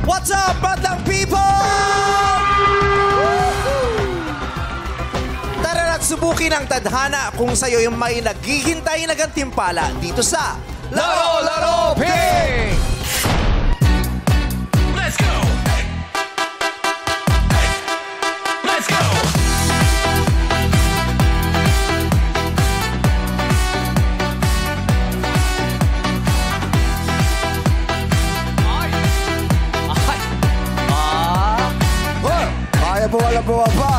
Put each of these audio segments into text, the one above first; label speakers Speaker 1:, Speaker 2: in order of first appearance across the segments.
Speaker 1: What's up, madlang people? Tara na't subukin ang tadhana kung sa'yo yung may naghihintay na gantimpala dito sa
Speaker 2: Laro, Laro, Ping!
Speaker 3: Let's go! Let's go!
Speaker 4: Kaya po wala bumaba.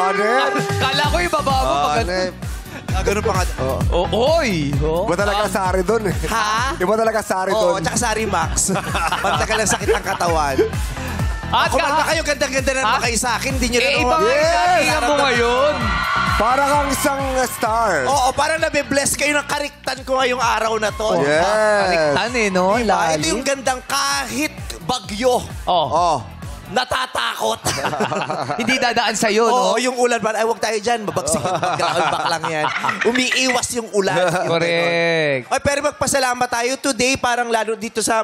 Speaker 4: Nep.
Speaker 2: Kala ko ibaba mo pag...
Speaker 4: Nep.
Speaker 1: ganun pa nga.
Speaker 2: Oy!
Speaker 4: Iba talaga sari doon eh.
Speaker 1: Ha?
Speaker 4: Iba talaga sari
Speaker 1: Oo,
Speaker 4: doon.
Speaker 1: tsaka Sari Max. Pantagal ang sakit ng katawan.
Speaker 2: At
Speaker 1: Kung ba kayo ganda-ganda na naman kayo sa akin, hindi nyo na
Speaker 2: iba nga
Speaker 4: Yes!
Speaker 2: yung mo ngayon.
Speaker 4: Para kang isang star.
Speaker 1: Oo, parang nabibless kayo ng kariktan ko ngayong araw na to.
Speaker 4: Yes.
Speaker 2: Kaliktan eh, no?
Speaker 1: Diba? Ito
Speaker 2: Lali.
Speaker 1: yung gandang kahit bagyo.
Speaker 2: Oh.
Speaker 1: Natatakot.
Speaker 2: Hindi dadaan sa'yo, no?
Speaker 1: Oo, yung ulan ba? Ay, huwag tayo dyan. Mabagsik back lang yan. Umiiwas yung ulan.
Speaker 2: Correct.
Speaker 1: Ay, pero magpasalamat tayo today, parang lalo dito sa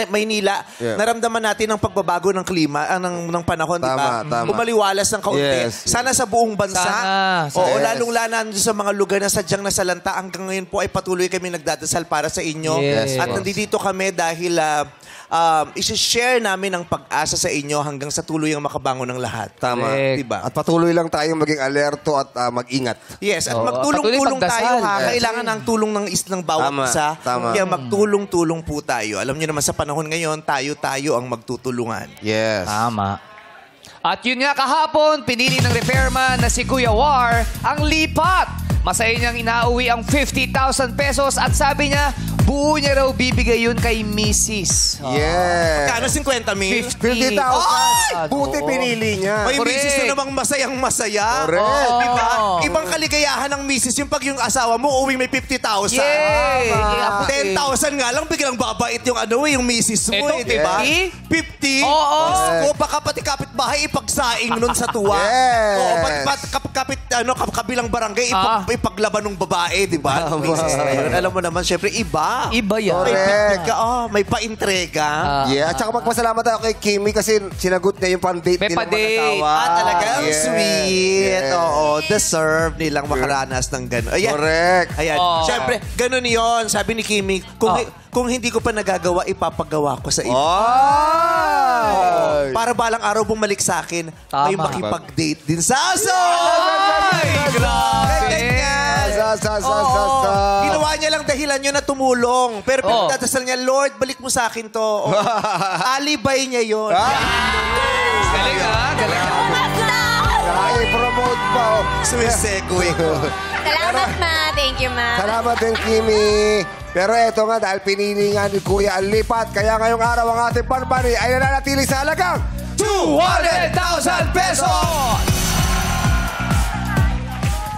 Speaker 1: Maynila, naramdaman natin ang pagbabago ng klima, ng panahon, di ba?
Speaker 4: Tama.
Speaker 1: Umaliwalas ng kaunti.
Speaker 4: Yes.
Speaker 1: Sana sa buong bansa.
Speaker 2: Sana.
Speaker 1: Oo,
Speaker 4: Yes.
Speaker 1: lalong-lala sa mga lugar na sadyang nasalanta. Hanggang ngayon po ay patuloy kami nagdadasal para sa inyo.
Speaker 2: Yes.
Speaker 1: At nandito kami dahil isi-share namin ang pag-asa sa inyo hanggang sa tuloy ang makabangon ng lahat.
Speaker 4: Tama.
Speaker 2: Correct.
Speaker 1: Diba?
Speaker 4: At patuloy lang tayong maging alerto at mag-ingat.
Speaker 1: Yes, at
Speaker 2: Oo,
Speaker 1: magtulong-tulong
Speaker 2: patuloy
Speaker 1: tayo
Speaker 2: pagdasal.
Speaker 1: ha.
Speaker 4: Yes.
Speaker 1: Kailangan ng tulong ng bawat
Speaker 4: Tama,
Speaker 1: isa.
Speaker 4: tama.
Speaker 1: Kaya magtulong-tulong po tayo. Alam niyo naman sa panahon ngayon, tayo ang magtutulungan.
Speaker 4: Yes.
Speaker 2: Tama. At yun nga kahapon, pinili ng repairman na si Kuya War ang lipat. Masaya niyang inauwi ang 50,000 pesos at sabi niya, buo niya raw bibigay yun kay Mrs.
Speaker 4: Yes.
Speaker 1: Kano 50 mil?
Speaker 4: 50,000.
Speaker 1: Ay!
Speaker 4: Buti pinili niya.
Speaker 1: May
Speaker 2: Correct.
Speaker 1: misis na namang masayang-masaya.
Speaker 4: Correct.
Speaker 1: Oo, diba?
Speaker 2: Oo.
Speaker 1: Ibang kaligayahan ng misis yung pag yung asawa mo, uwing may 50,000.
Speaker 2: Yay!
Speaker 1: Tama. 10,000 nga lang, biglang babait yung yung misis mo
Speaker 2: Eto,
Speaker 1: diba?
Speaker 2: 50?
Speaker 1: 50?
Speaker 2: Oo.
Speaker 1: Ko, baka pati kapitbahay ipagsaing nun sa tuwa.
Speaker 4: Yes.
Speaker 1: Oo, pati kabilang barangay ipaglaban ng babae, diba?
Speaker 4: Tama.
Speaker 1: Misis na yun. Alam mo naman, syempre, iba.
Speaker 2: Iba yan.
Speaker 1: May
Speaker 4: Correct.
Speaker 1: picnic ka, may pa-intrega.
Speaker 4: Yeah, at saka magpasalamat ako kay Kimi kasi sinagot niya yung pan-date
Speaker 2: May
Speaker 4: nilang
Speaker 2: pa-date.
Speaker 4: mag-asawa.
Speaker 1: Talagang
Speaker 4: Yes.
Speaker 1: sweet.
Speaker 4: Yes.
Speaker 1: Oo, deserve nilang makaranas ng gano'n. Ayan.
Speaker 4: Correct.
Speaker 1: Ayan.
Speaker 2: Oh.
Speaker 1: Siyempre, gano'n yon. Sabi ni Kimi, kung hindi ko pa nagagawa, ipapagawa ko sa iba.
Speaker 4: Oh!
Speaker 1: Para balang araw bumalik sa akin, may
Speaker 2: Tama.
Speaker 1: makipag-date din sa aso!
Speaker 2: Ay, grabe.
Speaker 1: Ginawa niya lang dahilan yun na tumulong. Pero pinagdadasal niya, Lord, balik mo sa akin to. Alibay niya yun.
Speaker 2: Galing galing.
Speaker 4: I-promote pa.
Speaker 1: Sumisegue ko.
Speaker 5: Salamat, ma. Thank you, ma.
Speaker 4: Salamat din, Kimi. Pero eto nga, dahil pinili nga ni Kuya ang lipat, kaya ngayong araw ang ating panbani ay nananatili sa halagang
Speaker 1: 200,000 pesos!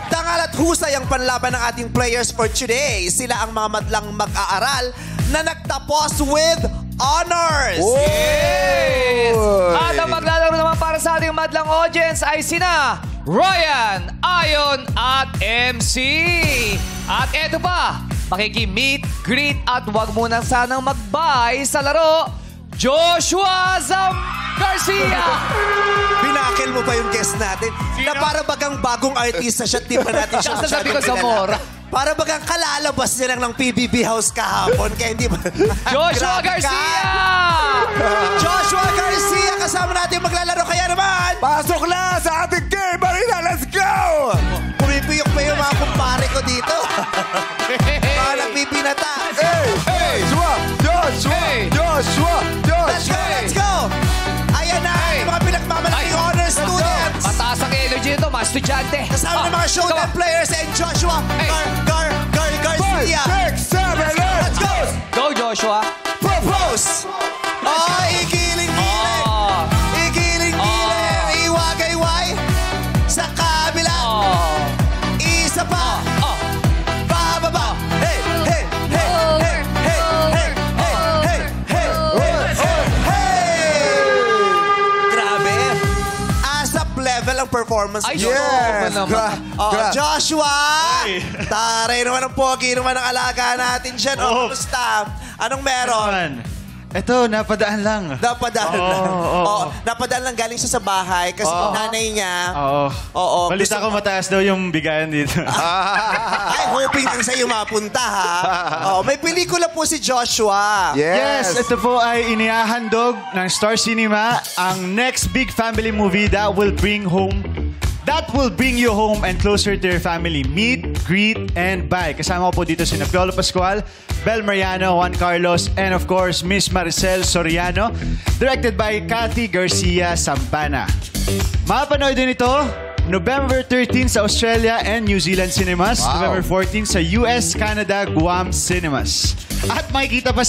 Speaker 1: Dangal at husay ang panlaban ng ating players for today. Sila ang mga madlang mag-aaral na nagtapos with honors.
Speaker 2: Yes!
Speaker 4: Uy.
Speaker 2: At ang maglalaro naman para sa ating madlang audience ay sina Ryan, Ayon at MC. At eto pa, makiki-meet, greet at wag muna sanang mag-bye sa laro, Joshua Zam Garcia.
Speaker 1: Binakil mo ba yung guest natin? Na para bagang bagong artista siya, di ba natin siya
Speaker 2: Sasabi ko
Speaker 1: masyadong
Speaker 2: Zamora.
Speaker 1: kilala? Para bagang kalalabas niya lang ng PBB House kahapon, kaya hindi ba?
Speaker 2: Joshua
Speaker 1: Grabe ka.
Speaker 2: Garcia!
Speaker 1: Joshua Garcia, kasama natin maglalaro. Kaya naman,
Speaker 4: Pasok na sa ating game, Marina! Let's go!
Speaker 1: pumipiyok pa yung mga kumpare ko dito. Mga nagbibinata.
Speaker 4: Hey! Joshua!
Speaker 2: Hey!
Speaker 4: Joshua!
Speaker 1: Let's go,
Speaker 4: Joshua!
Speaker 1: let's go! Ayan na, yung mga pinagmamalaking honor students.
Speaker 2: Mataas ang energy nito, mga estudyante.
Speaker 1: Kasama ng mga showtime players and Joshua
Speaker 2: Hey.
Speaker 1: Garcia.
Speaker 4: 5, 6, 7, 8!
Speaker 1: Let's go!
Speaker 2: Go, Joshua.
Speaker 1: Propose! Igiling-giling! Igiling-giling! Iwagayway! Sa kabila! Isa pa! Bababa! Hey! Hey! Hey! Hey! Hey! Hey! Hey! Hey! Hey! Hey! Grabe! ASAP level ang performance.
Speaker 2: Ay,
Speaker 1: niyo.
Speaker 2: sobra naman.
Speaker 1: Joshua! Taray naman ang pogi naman ang alaga natin dyan. Kumusta? Anong meron?
Speaker 6: Eto, napadaan lang.
Speaker 1: Napadaan lang. Oo, napadaan lang galing siya sa bahay kasi yung nanay niya. Oo.
Speaker 6: Balita ko mataas daw yung bigayan dito.
Speaker 1: Ay, hoping lang sa'yo mapunta, ha? Oo, may pelikula po si Joshua.
Speaker 6: Yes, ito po ay inihahandog ng Star Cinema ang next big family movie that will bring you home and closer to your family. Meet, greet, and buy. Kasama ko po dito si Piolo Pascual, Bel Mariano, Juan Carlos, and of course, Miss Maricel Soriano. Directed by Cathy Garcia Sampana. Mapanood din ito November 13 sa Australia and New Zealand cinemas. November 14 sa US, Canada, Guam cinemas. At makikita pa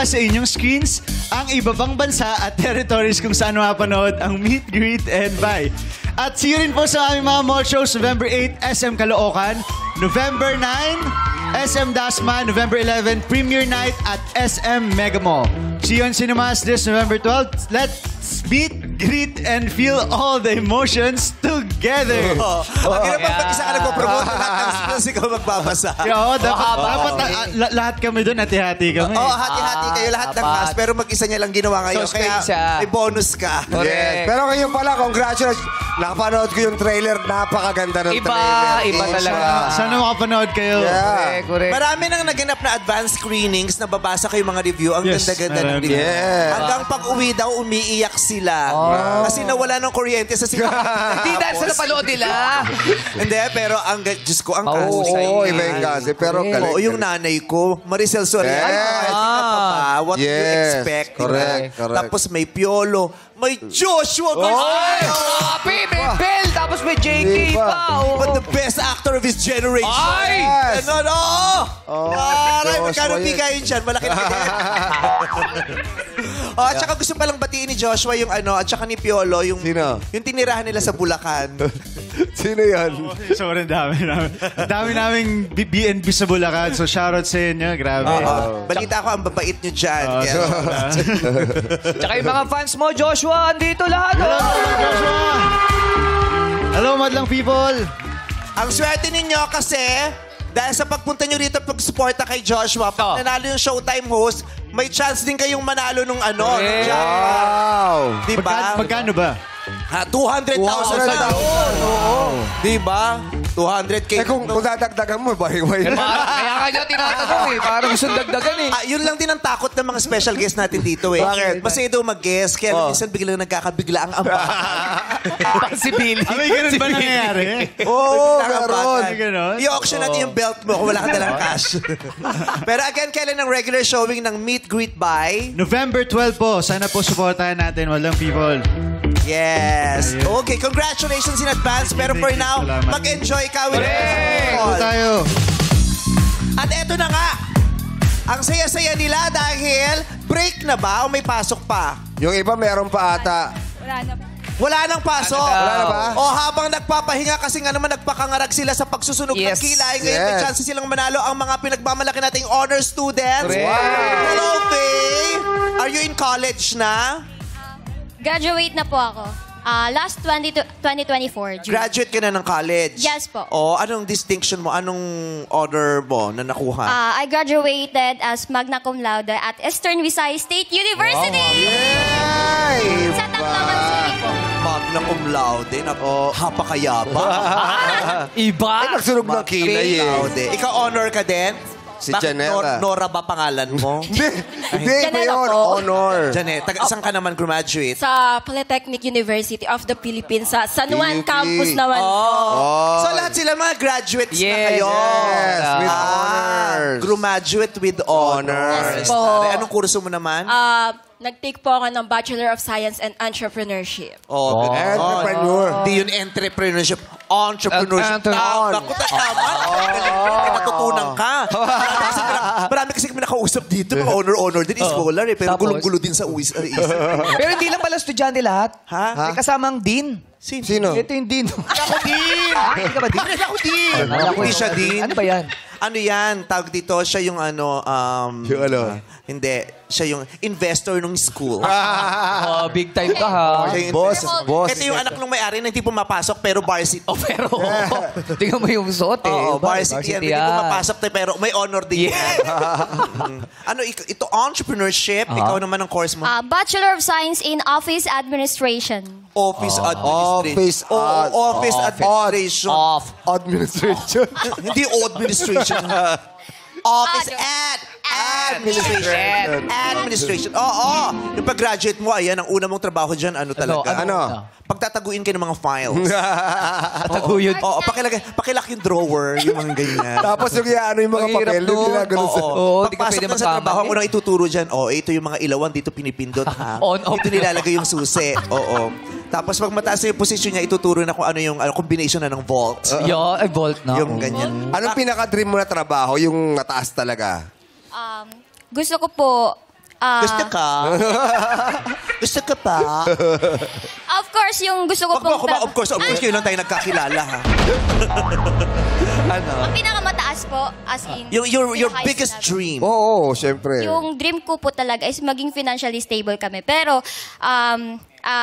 Speaker 6: sa inyong screens ang iba pang bansa at territories kung saan mapanood ang Meet, Greet, and Buy. At see you rin po sa aming mga mall shows November 8, SM Caloocan, November 9, SM Dasma, November 11, Premiere Night at SM Mega Mall. See you in cinemas this November 12. Let's meet, greet, and feel all the emotions together.
Speaker 1: Ang hirap pag mag-isa ka nagpo-promote na lahat ng skills ikaw magbabasa.
Speaker 6: Dapat lahat kami doon, hati-hati kami.
Speaker 1: Oo, hati-hati kayo lahat ng cast pero mag-isa niya lang ginawa ngayon.
Speaker 2: So,
Speaker 1: Kaya
Speaker 2: siya.
Speaker 1: may bonus ka.
Speaker 4: Yes. Pero ngayon pala, congratulations. Nakapanood ko yung trailer. Napakaganda ng trailer.
Speaker 2: Iba talaga.
Speaker 6: Sana makapanood kayo.
Speaker 4: Yeah.
Speaker 2: Correct.
Speaker 1: Marami nang naganap na advanced screenings na babasa kayo mga review. Ang
Speaker 6: Yes,
Speaker 1: ganda-ganda ng
Speaker 6: marami.
Speaker 1: review.
Speaker 4: Yes.
Speaker 1: Hanggang pag-uwi daw, umiiyak sila. Kasi nawala ng kuryente sa sila.
Speaker 2: Hindi dahil sa napanood nila.
Speaker 1: Hindi, pero Diyos ko, ang
Speaker 2: Oo,
Speaker 1: kasi.
Speaker 4: Oo, iba yung kasi. Pero galing.
Speaker 1: Oo, yung nanay ko, Maricel Soriano.
Speaker 4: Yes.
Speaker 1: What do you
Speaker 4: Yes.
Speaker 1: expect?
Speaker 4: Correct, correct.
Speaker 1: Tapos may Piolo, may Joshua.
Speaker 2: Ay, grabe, may Bell, tapos may JK
Speaker 4: Iba.
Speaker 2: pa. oh.
Speaker 1: But the best actor of his generation.
Speaker 2: Ay!
Speaker 4: Yes.
Speaker 1: Ano, no? Aray,
Speaker 4: Joshua
Speaker 1: magkano
Speaker 4: yun.
Speaker 1: bigayin dyan? Malaki na din. At saka gusto palang batiin ni Joshua yung at saka ni Piolo, yung
Speaker 4: Sino?
Speaker 1: yung tinirahan nila sa Bulacan.
Speaker 4: Sino yan?
Speaker 6: Sobrang dami namin. Dami naming B&B sa Bulacan. So shoutout sa inyo. Grabe.
Speaker 1: Balita ko, ang babait nyo dyan. Kaya,
Speaker 2: Tsaka yung mga fans mo, Joshua, andito lahat.
Speaker 6: Hello, madlang people.
Speaker 1: ang swerte ninyo kasi dahil sa pagpunta nyo rito pag-suporta kay Joshua, pag nanalo yung Showtime host, may chance din kayong manalo nung
Speaker 2: Correct.
Speaker 1: jackpot. Diba?
Speaker 6: Magkano ba?
Speaker 1: Ha, 200,000 na. Oo. Diba? 200K.
Speaker 4: Kung dadagdagan mo, bahay-bahay na.
Speaker 2: Kaya kanya tinatanong eh. Parang gusto dagdagan eh.
Speaker 1: Yun lang din ang takot ng mga special guest natin dito eh.
Speaker 4: Bakit?
Speaker 1: Masaya daw mag-guest, kaya minsan biglang nagkakabigla ang amba.
Speaker 2: Possibility.
Speaker 6: May ganun ba nangyayari?
Speaker 4: Oo,
Speaker 1: Biglang
Speaker 4: meron.
Speaker 1: ambagan.
Speaker 6: May ganun?
Speaker 1: I-auction natin yung belt mo kung wala ka dalang cash. Pero again, kailan ang regular showing ng Meet, Greet, Buy?
Speaker 6: November 12 po. Sana po supportahan natin, madlang people.
Speaker 1: Yes. Okay, congratulations in advance. Pero for now,
Speaker 6: Salamat.
Speaker 1: mag-enjoy ka with
Speaker 6: Ito tayo.
Speaker 1: At eto na nga. Ang saya-saya nila dahil break na ba o may pasok pa?
Speaker 4: Yung iba meron pa ata.
Speaker 1: Wala nang pasok.
Speaker 2: Wala
Speaker 4: na ba?
Speaker 1: O habang nagpapahinga kasi nga naman nagpakangarag sila sa pagsusunog ng
Speaker 2: Yes.
Speaker 1: kilay. Ngayon may
Speaker 4: Yes.
Speaker 1: chance silang manalo ang mga pinagmamalaki nating honor students.
Speaker 2: Correct.
Speaker 1: Hello, Faye. Are you in college na?
Speaker 5: Graduate na po ako. Last 2024, June.
Speaker 1: Graduate ka na ng college?
Speaker 5: Yes po.
Speaker 1: O, anong distinction mo? Anong honor mo na nakuha?
Speaker 5: I graduated as magna cum laude at Eastern Visayas State University!
Speaker 4: Yay!
Speaker 5: Sa Tacloban City po.
Speaker 1: Magna cum laude. Hapakayaba.
Speaker 2: Iba.
Speaker 4: Ay, nagsunog ng kilay eh.
Speaker 1: Laude. Ikaw honor ka din?
Speaker 4: Si
Speaker 1: Bakit
Speaker 4: Janela.
Speaker 1: Nora ba pangalan mo?
Speaker 4: Hindi,
Speaker 5: Janela
Speaker 4: mayor,
Speaker 5: po.
Speaker 4: honor.
Speaker 1: Janet, saan ka naman graduate?
Speaker 7: Sa Polytechnic University of the Philippines sa San Juan
Speaker 4: Philippines.
Speaker 7: campus naman.
Speaker 1: So lahat sila mga graduates na
Speaker 2: Yes,
Speaker 1: kayo.
Speaker 4: Yes, with honors.
Speaker 1: Graduate with honors.
Speaker 7: Yes po.
Speaker 1: Anong kurso mo naman?
Speaker 7: Nag-take po ako ng Bachelor of Science and Entrepreneurship.
Speaker 4: Entrepreneur.
Speaker 1: Di yun entrepreneurship. Entrepreneurship.
Speaker 2: Entrepreneur.
Speaker 1: Naku, tama. May natutunan ka. Marami kasi kami nakausap dito. Mga honor din. Scholar eh. Pero
Speaker 2: Tapos?
Speaker 1: gulong-gulo din sa isip.
Speaker 2: Pero hindi lang pala estudyante lahat.
Speaker 1: Ha?
Speaker 2: May kasamang dean.
Speaker 4: Sino?
Speaker 2: Ito yung Dean.
Speaker 1: Ako din!
Speaker 2: Hindi ka ba Dean?
Speaker 1: Ako din!
Speaker 2: Akala ko
Speaker 1: Hindi siya din.
Speaker 2: Ano ba yan?
Speaker 1: Ano yan? Tawag dito, siya yung
Speaker 4: Yung ano?
Speaker 1: hindi. Siya yung investor ng school.
Speaker 2: Oh, big time ka ha.
Speaker 1: Siya yung
Speaker 4: Boss,
Speaker 1: investor.
Speaker 4: boss.
Speaker 1: Ito yung anak ng may-ari na hindi pumapasok pero varsity.
Speaker 2: Oh, pero tingnan mo yung suot eh.
Speaker 1: Oo, varsity yan. Hindi pumapasok tayo pero may honor din yan. Ano, ito entrepreneurship. Ikaw naman ang course mo.
Speaker 5: Bachelor of Science in Office Administration.
Speaker 1: Office administration. Office administration.
Speaker 4: Administration.
Speaker 1: Hindi administration. Office administration. Oo. Yung pag-graduate mo, ayan, ang una mong trabaho dyan, ano talaga?
Speaker 4: Ano?
Speaker 1: Pagtataguin kayo ng mga files.
Speaker 2: Taguyod.
Speaker 1: Oo, pakilak yung drawer, yung mga ganyan.
Speaker 4: Tapos yung ano yung mga
Speaker 2: Mahirap
Speaker 4: papel,
Speaker 2: doon.
Speaker 4: yung ginagano sa...
Speaker 2: Oo, di ka
Speaker 1: Pagpasok
Speaker 2: pwede
Speaker 1: na sa trabaho,
Speaker 2: magkamali.
Speaker 1: ang unang ituturo dyan, ito yung mga ilawan, dito pinipindot.
Speaker 2: On, off.
Speaker 1: Dito nilalagay yung susi. Oo. Tapos pag mataas na yung posisyon niya, ituturo na kung ano yung combination na ng vault.
Speaker 2: Yo, ay volt na.
Speaker 1: Yung ganyan.
Speaker 4: Anong pinaka-dream mo na trabaho? Yung mataas talaga?
Speaker 5: Gusto ko po...
Speaker 1: Gusto ka? Gusto ka pa?
Speaker 5: Of course, yung gusto ko pong...
Speaker 1: Of course, kayo lang tayo nagkakilala, ha?
Speaker 5: Ang pinakamataas po, as in...
Speaker 1: Your
Speaker 5: pinaka-high
Speaker 1: biggest
Speaker 5: sinabi.
Speaker 1: dream.
Speaker 4: Oo, syempre.
Speaker 5: Yung dream ko po talaga is maging financially stable kami. Pero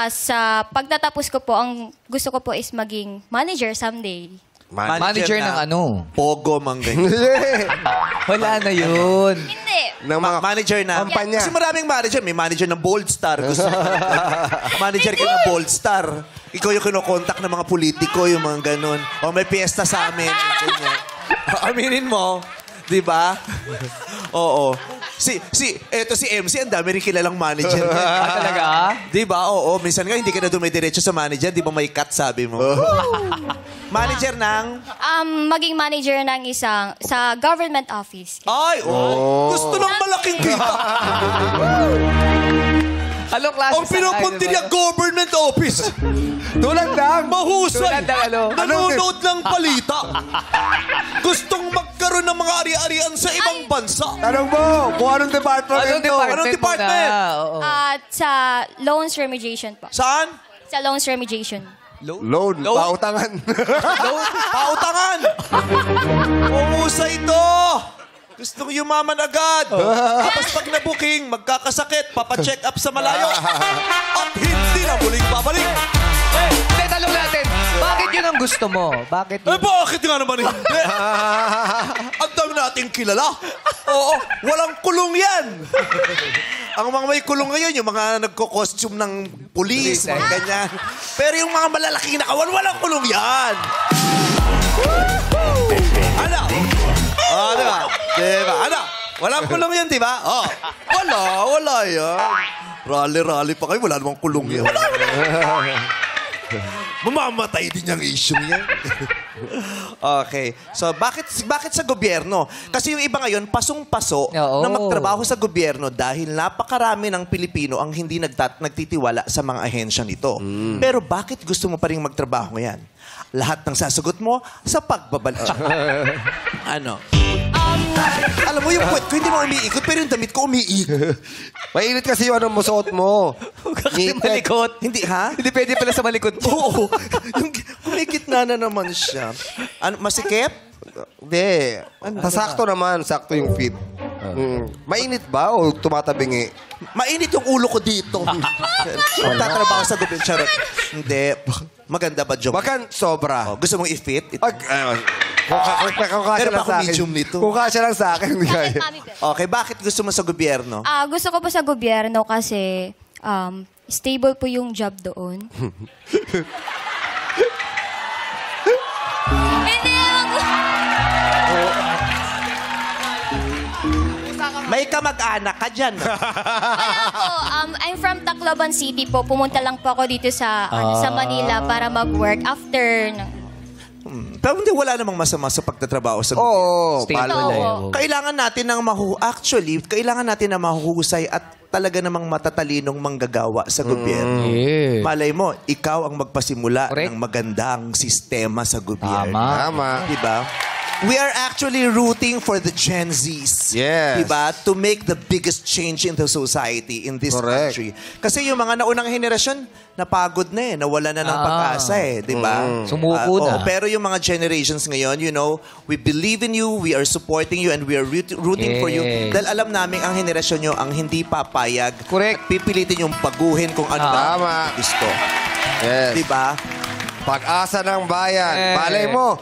Speaker 5: sa pagtatapos ko po, ang gusto ko po is maging manager someday.
Speaker 2: Manager ng ano?
Speaker 1: Pogo, mang ganyan.
Speaker 2: Wala na yun.
Speaker 5: Hindi.
Speaker 4: ng mga
Speaker 1: Manager na.
Speaker 4: kampanya.
Speaker 1: Kasi maraming manager. May manager ng Bold Star. Gusto mo. Manager ka ng Bold Star. Ikaw yung kinokontak ng mga politiko, yung mga ganun. O may piyesta sa amin. Ganyan. Aminin mo. Di ba? Oo. Eto si MC, ang dami rin kilalang manager.
Speaker 2: Talaga?
Speaker 1: Di ba? Oo. Minsan nga, hindi ka na dumidiretso sa manager. Di ba may cut, sabi mo? Manager ng?
Speaker 5: Maging manager ng isang, sa government office.
Speaker 1: Ay, gusto ng malaking kita.
Speaker 2: Anong klase
Speaker 1: Ang pinupunti niya, government office.
Speaker 4: Tulad lang.
Speaker 1: Mahusay.
Speaker 2: Tulad ng ano?
Speaker 1: Nanonood ng balita. Gustong magkaroon ng mga ari-arian sa ibang bansa.
Speaker 4: Tanong mo, kung anong department
Speaker 2: Anong
Speaker 4: ito?
Speaker 2: department?
Speaker 1: Anong department?
Speaker 2: mo na? Oo.
Speaker 5: At sa loans remediation po.
Speaker 1: Saan?
Speaker 5: Sa loans remediation.
Speaker 4: Loan, pautangan.
Speaker 1: Pautangan. Mahusay ito. Gustong yumaman agad. Tapos pag na-booking, magkakasakit, papacheck up sa malayo. At hindi na muling babalik.
Speaker 2: Hindi, talong natin. Bakit yun ang gusto mo? Bakit yun?
Speaker 1: Bakit nga naman hindi? Ang dami nating kilala. Oo, walang kulong yan. Ang mga may kulong ngayon, yung mga nagko-costume ng pulis, mga ganyan. Pero yung mga malalaking nakawan, walang kulong yan. Ano? Diba? Diba? Ano? Walang kulong yan, diba? Wala yan. Rally pa kayo, wala namang kulong yan. Mamamatay din yung issue yan. Okay. So, bakit sa gobyerno? Kasi yung iba ngayon, pasong-paso
Speaker 2: Oo.
Speaker 1: na magtrabaho sa gobyerno dahil napakarami ng Pilipino ang hindi nagtitiwala sa mga ahensya nito. Pero bakit gusto mo pa rin magtrabaho yan? Lahat ng sasagot mo sa pagbabalik. Ano? Alam mo, yung puwet ko hindi mo umiikot, pero yung damit ko umiikot.
Speaker 4: Mainit kasi yung ano mo, suot mo.
Speaker 2: Kasi malikot.
Speaker 1: Hindi, ha?
Speaker 2: Hindi pwede pala sa malikot.
Speaker 1: Oo. Yung kumikitna na naman siya. Ano, masikip?
Speaker 4: Hindi. Sakto naman, sakto yung fit. Mainit ba o tumatabingi?
Speaker 1: Mainit yung ulo ko dito. Magtatrabaho sa gobyerno. Charot. Hindi. Maganda ba, Jom?
Speaker 4: Bakan sobra.
Speaker 1: Gusto mong i-fit?
Speaker 4: Kung kasya
Speaker 1: Meron pa
Speaker 4: lang
Speaker 1: ako
Speaker 4: sa akin.
Speaker 1: medium nito.
Speaker 4: Kung kasya lang sa akin, hindi kaya.
Speaker 1: Okay, bakit gusto mo sa gobyerno?
Speaker 5: Gusto ko po sa gobyerno kasi stable po yung job doon. Hindi
Speaker 1: May kamag-anak ka dyan.
Speaker 5: I'm from Tacloban City po. Pumunta lang po ako dito sa sa Manila para mag-work after
Speaker 1: Pero hindi, wala namang masama sa pagtatrabaho sa gobyerno.
Speaker 4: Oo,
Speaker 2: Stable
Speaker 4: palo.
Speaker 2: na yun.
Speaker 1: Kailangan natin ng kailangan natin na mahusay at talaga namang matatalinong manggagawa sa gobyerno.
Speaker 2: Yeah.
Speaker 1: Malay mo, ikaw ang magpasimula
Speaker 2: Correct.
Speaker 1: ng magandang sistema sa gobyerno.
Speaker 2: Tama.
Speaker 4: Tama.
Speaker 1: Diba? We are actually rooting for the Gen Zs.
Speaker 4: Yes.
Speaker 1: Diba? To make the biggest change in the society in this
Speaker 4: Correct.
Speaker 1: country. Kasi yung mga naunang henerasyon, napagod na nawala na ng pag-asa diba?
Speaker 2: Sumuko na.
Speaker 1: Pero yung mga generations ngayon, you know, we believe in you, we are supporting you, and we are rooting for you.
Speaker 2: Yes.
Speaker 1: Dahil alam namin ang henerasyon nyo ang hindi papayag.
Speaker 2: Correct.
Speaker 1: Pipilitin yung paguhin kung ano
Speaker 4: Tama.
Speaker 1: ang gusto.
Speaker 4: Yes.
Speaker 1: Diba?
Speaker 4: Pag-asa ng bayan.
Speaker 2: Eh.
Speaker 4: Malay mo,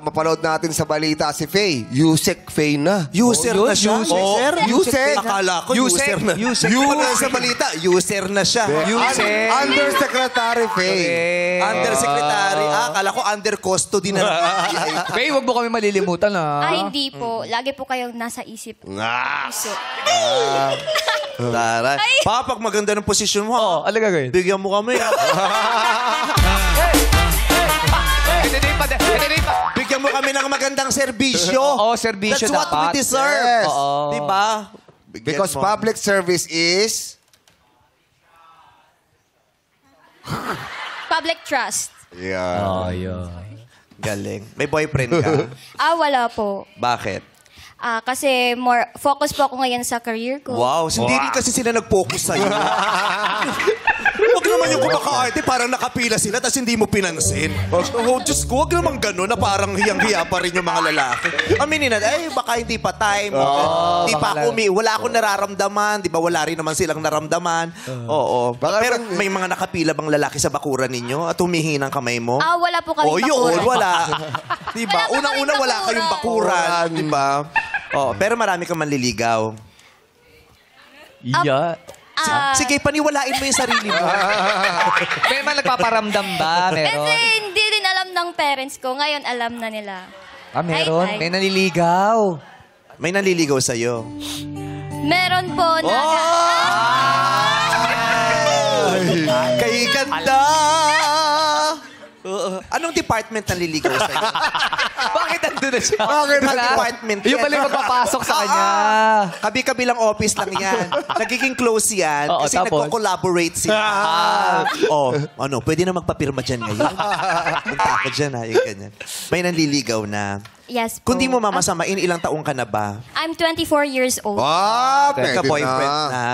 Speaker 4: mapanood natin sa balita si Faye. Yusek Faye na.
Speaker 1: User na siya.
Speaker 2: User?
Speaker 4: User?
Speaker 1: Akala ko
Speaker 2: User.
Speaker 1: user na.
Speaker 2: User.
Speaker 1: Pag sa balita, user na siya.
Speaker 2: User.
Speaker 4: Undersecretary Faye.
Speaker 1: Undersecretary. Akala ko under custody na.
Speaker 2: Faye, wag mo kami malilimutan, ha?
Speaker 5: Hindi po. Lagi po kayong nasa isip. Puso.
Speaker 1: Taray. Pa, pag maganda ng posisyon mo,
Speaker 2: Oo, ano gagawin?
Speaker 1: bigyan mo kami. Bigyan mo kami ng magandang serbisyo.
Speaker 2: Oo, serbisyo
Speaker 1: That's what
Speaker 2: dapat.
Speaker 1: we deserve.
Speaker 4: Yes.
Speaker 2: Oo.
Speaker 1: Diba? Bigyan
Speaker 4: Because
Speaker 1: mo.
Speaker 4: public service is...
Speaker 5: Public trust.
Speaker 4: Yeah.
Speaker 2: Oh, yun.
Speaker 1: Galing. May boyfriend ka?
Speaker 5: Wala po.
Speaker 1: Bakit?
Speaker 5: Kasi more focus po ako ngayon sa career ko.
Speaker 1: Wow, hindi rin kasi sila nag-focus sa'yo. Huwag naman yung kumaka-arte, parang nakapila sila, tapos hindi mo pinansin. Oh, Diyos ko, huwag naman gano'n na parang hiyang-hiya pa rin yung mga lalaki. Aminin na, baka hindi pa time. Hindi pa ako, wala akong nararamdaman. Di ba, wala rin naman silang naramdaman. Oo.
Speaker 4: Baka
Speaker 1: Pero
Speaker 4: naman-
Speaker 1: may mga nakapila bang lalaki sa bakuran ninyo at humihingi ng kamay mo?
Speaker 5: Wala po kami
Speaker 1: Yun,
Speaker 5: bakuran.
Speaker 1: wala. Di ba?
Speaker 5: Wala pa
Speaker 1: Unang-una,
Speaker 5: kaming
Speaker 1: wala kayong bakuran. Di ba? Pero marami kang manliligaw.
Speaker 2: Yeah.
Speaker 1: Sige, paniwalain mo yung sarili mo.
Speaker 2: May man nagpaparamdam ba?
Speaker 5: Kasi
Speaker 2: Meron?
Speaker 5: hindi rin alam ng parents ko. Ngayon, alam na nila.
Speaker 2: Meron?
Speaker 5: Ay.
Speaker 2: May nanliligaw.
Speaker 1: May nanliligaw sa'yo.
Speaker 5: Meron po na...
Speaker 1: Kay ganda! Anong department nanliligaw sa'yo?
Speaker 2: Bakit nandun na siya?
Speaker 1: Bakit
Speaker 2: Pala?
Speaker 1: department
Speaker 2: Yung
Speaker 1: yan?
Speaker 2: pala yung magpapasok sa kanya.
Speaker 1: Kabi-kabilang office lang yan. Nagiging close yan
Speaker 2: Oo,
Speaker 1: kasi
Speaker 2: tapos?
Speaker 1: nagko-collaborate sila. Pwede na magpapirma dyan ngayon. Punta ako dyan, yung ganyan. May nanliligaw na.
Speaker 5: Yes po.
Speaker 1: Kung di mo mamasamain, ilang taong ka na ba?
Speaker 5: I'm 24 years old.
Speaker 4: Pwede
Speaker 1: Nagka-boyfriend
Speaker 4: na.
Speaker 1: na?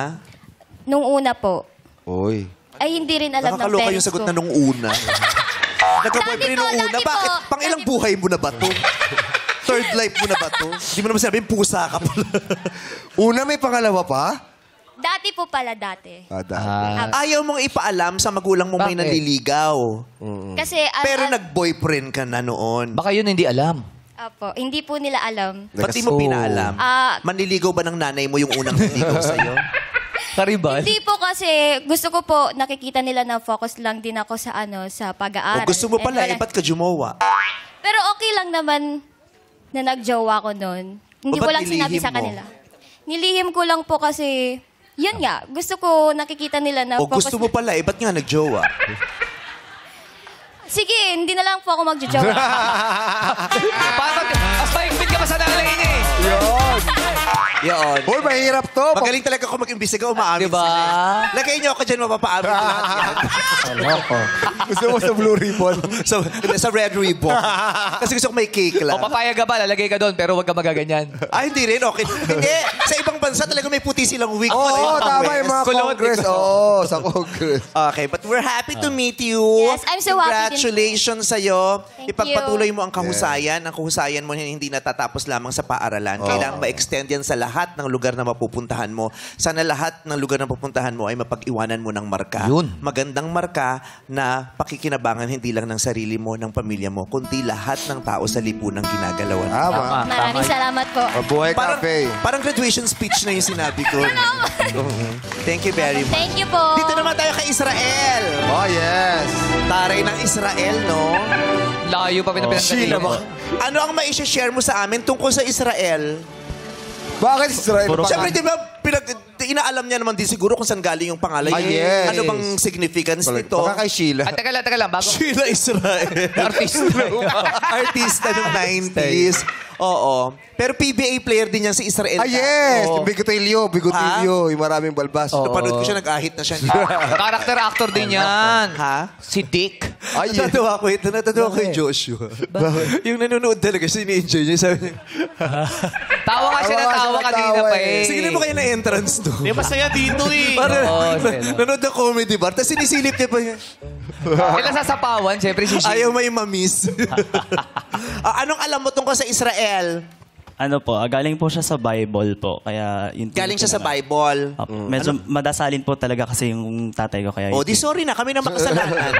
Speaker 5: Nung una po.
Speaker 4: Uy.
Speaker 5: Ay, hindi rin alam ng
Speaker 1: Nakakaloka
Speaker 5: parents
Speaker 1: yung sagot
Speaker 5: ko.
Speaker 1: na nung una. Nagka-boyfriend
Speaker 5: Dati po,
Speaker 1: nung una.
Speaker 5: dati po.
Speaker 1: Bakit? Pang ilang buhay mo na ba to? Third life mo na ba to? Di mo naman sabihin, pusa ka pala.
Speaker 4: Una, may pangalawa pa?
Speaker 5: Dati po pala dati.
Speaker 1: Ayaw mong ipaalam sa magulang mo may
Speaker 2: Bakit?
Speaker 1: nanliligaw.
Speaker 5: Kasi...
Speaker 1: Pero nag-boyfriend ka na noon.
Speaker 2: Baka yun hindi alam.
Speaker 5: Apo, hindi po nila alam.
Speaker 1: Ba't di mo pinaalam? Manliligaw ba ng nanay mo yung unang nanliligaw sa'yo?
Speaker 2: Karibal?
Speaker 5: Hindi po kasi gusto ko po nakikita nila na focus lang din ako sa sa pag-aaral.
Speaker 1: O gusto mo pala,
Speaker 5: And
Speaker 1: ba't ka jumowa?
Speaker 5: Pero okay lang naman na nagjowa ko noon. Hindi
Speaker 1: O,
Speaker 5: ko
Speaker 1: ba't
Speaker 5: lang sinabi
Speaker 1: nilihim
Speaker 5: sa
Speaker 1: mo?
Speaker 5: kanila. Nilihim ko lang po kasi, yun nga, gusto ko nakikita nila na
Speaker 1: O
Speaker 5: focus.
Speaker 1: gusto mo pala, ba't nga nagjowa?
Speaker 5: Sige, hindi na lang po ako magjojowa.
Speaker 2: Paano? Mas mahigpit ka pa sa nanay niya eh.
Speaker 1: Yun.
Speaker 4: Uy, mahirap to.
Speaker 1: Magaling talaga ako mag-imbestiga, umaamin
Speaker 2: Diba?
Speaker 1: sila. Lagay niyo ako dyan, mapapaamin ko lahat yan.
Speaker 4: Gusto mo sa Blue Ribbon?
Speaker 1: Sa red ribbon. Kasi gusto ko may cake lang.
Speaker 2: O papayag ka ba? Lalagay ka doon pero huwag ka magaganyan.
Speaker 1: Hindi rin, okay. Hindi, sa ibang bansa talaga may puti silang wig.
Speaker 4: Oo, tama yung mga
Speaker 2: Kulot.
Speaker 4: Congress. Oo, sa Congress.
Speaker 1: Okay, but we're happy to meet you.
Speaker 5: Yes, I'm so happy din.
Speaker 1: Congratulations sa'yo.
Speaker 5: Thank
Speaker 1: Ipagpatuloy mo ang kahusayan. Ang kahusayan mo hindi natatapos lamang sa paaralan. Kailangan ma-extend yan sa lahat ng lugar na mapupuntahan mo. Sana lahat ng lugar na pupuntahan mo ay mapag-iwanan mo ng marka.
Speaker 2: Yun.
Speaker 1: Magandang marka na pakikinabangan hindi lang ng sarili mo, ng pamilya mo, kundi lahat ng tao sa lipunang ginagalawan.
Speaker 4: Tama.
Speaker 5: Maraming salamat po.
Speaker 4: Mabuhay
Speaker 1: Parang,
Speaker 4: cafe.
Speaker 1: parang graduation speech na yung sinabi ko. Thank you very much.
Speaker 5: Thank you po.
Speaker 1: Dito naman tayo kay Israel.
Speaker 4: Oh, yes.
Speaker 1: Taray ng Israel, no?
Speaker 2: Layo pa pinapinagdali mo.
Speaker 1: Ano ang maisha-share mo sa amin tungkol sa Israel?
Speaker 4: Bakit Israel?
Speaker 1: Siyempre, di ba, inaalam niya naman din siguro kung saan galing yung pangalan.
Speaker 4: Yes.
Speaker 1: Ano bang significance nito?
Speaker 4: Baka kay Sheila.
Speaker 2: At teka lang, bago.
Speaker 1: Sheila Israel.
Speaker 2: Artista.
Speaker 1: Artista ng 90s. Oo. Pero PBA player din yan si Israel.
Speaker 4: Yes.
Speaker 1: Oo.
Speaker 4: Bigotilyo. Yung maraming balbas.
Speaker 1: Napanood ko siya, nag-ahit na siya.
Speaker 2: Character actor din yan.
Speaker 1: Ha?
Speaker 2: Si Dick.
Speaker 4: Ay,
Speaker 1: Natatawa ko ito. Natatawa ko yung Joshua. Yung nanonood talaga, sini-enjoy niya. Sabi niya,
Speaker 2: Tawa nga siya na tawa kanina pa eh.
Speaker 1: sige na mo kayo na entrance to.
Speaker 6: Di masaya dito eh.
Speaker 2: Oo,
Speaker 1: Nanonood ng comedy bar, tapos sinisilip niya pa niya.
Speaker 2: Kailan sasapawan, siyempre si Shin.
Speaker 1: Ayaw may mamiss. Anong alam mo tungkol sa Israel?
Speaker 8: Ano po, galing po siya sa Bible po. Kaya yun po
Speaker 1: Galing
Speaker 8: yung
Speaker 1: siya sa
Speaker 8: pinaka-
Speaker 1: Bible.
Speaker 8: Medyo madasalin po talaga kasi yung tatay ko. Kaya
Speaker 1: O, di sorry na. Kami na makasalanan.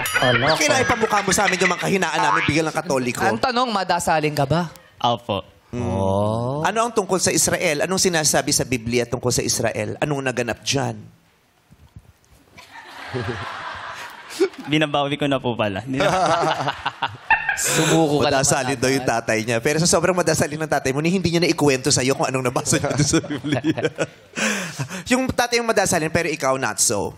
Speaker 1: Kailangan ipamukha mo sa amin yung mga kahinaan namin bigyan ng Katoliko.
Speaker 2: Ang tanong, madasalin ka ba?
Speaker 8: Opo.
Speaker 1: Ano ang tungkol sa Israel? Anong sinasabi sa Biblia tungkol sa Israel? Anong naganap dyan?
Speaker 8: Binabawi ko na po pala.
Speaker 2: Sumuko ka lang.
Speaker 1: Madasalin daw yung tatay niya. Pero sa sobrang madasalin ng tatay mo, hindi niya na ikwento sa'yo kung anong nabasa niya doon sa Biblia. Yung tatay yung madasalin, pero ikaw not so.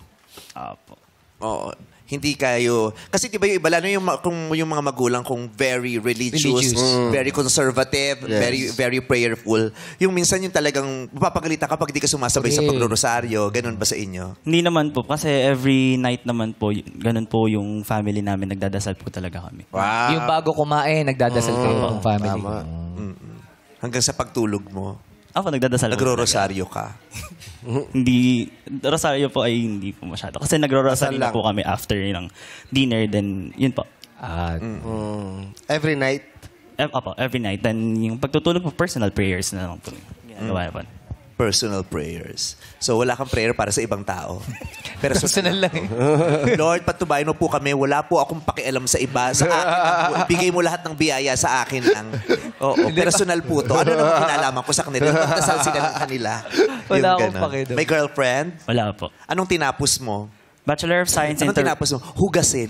Speaker 8: Opo.
Speaker 1: Oo. Hindi kayo... Kasi di ba yung iba, lalo kung yung mga magulang kung very religious, very conservative, very prayerful. Yung minsan yung talagang mapapagalita kapag di ka sumasabay sa paglorosaryo. Ganun ba sa inyo?
Speaker 8: Hindi naman po. Kasi every night naman po, ganun po yung family namin. Nagdadasal po talaga kami.
Speaker 4: Wow.
Speaker 2: Yung bago kumain, nagdadasal kayo ng family.
Speaker 4: Tama.
Speaker 1: Hanggang sa pagtulog mo,
Speaker 8: Ako nagdadasal po.
Speaker 1: nagro-rosaryo ka.
Speaker 8: Hindi, Rosario po ay hindi po masyado. Kasi nagro-Rosario na po kami after ng dinner. Then, yun po.
Speaker 4: Every night.
Speaker 8: Opo, every night. Then, yung pagtutulog po, personal prayers na lang po. Ginagawa po.
Speaker 1: Personal prayers. So, wala kang prayer para sa ibang tao. Pero
Speaker 2: Personal lang eh.
Speaker 1: Lord, patubayan mo po kami. Wala po akong pakialam sa iba. Sa akin lang po. Ibigay mo lahat ng biyaya sa akin lang. Oo, personal po to. Ano naman kinalaman ko sa kanila? Magdasal sila ng kanila.
Speaker 2: Wala
Speaker 1: Yung
Speaker 2: akong
Speaker 1: ganon.
Speaker 2: pakialam.
Speaker 1: May girlfriend?
Speaker 8: Wala po.
Speaker 1: Anong tinapos mo?
Speaker 8: Bachelor of Science in
Speaker 1: Anong tinapos mo? Hugasin.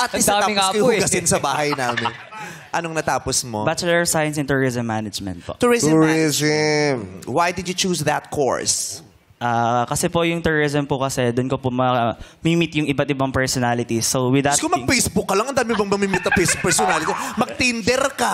Speaker 1: At least
Speaker 2: Ang dami
Speaker 1: natapos
Speaker 2: nga
Speaker 1: ko yung
Speaker 2: po eh.
Speaker 1: hugasin sa bahay namin. Anong natapos mo?
Speaker 8: Bachelor of Science in Tourism Management po.
Speaker 1: Tourism.
Speaker 4: Tourism.
Speaker 1: Why did you choose that course?
Speaker 8: Kasi po yung tourism po kasi doon ko po ma-meet yung iba't ibang personalities. So with that
Speaker 1: Diyos ko, mag-Facebook ka lang. Ang dami bang mamimit na personality. Mag-Tinder ka.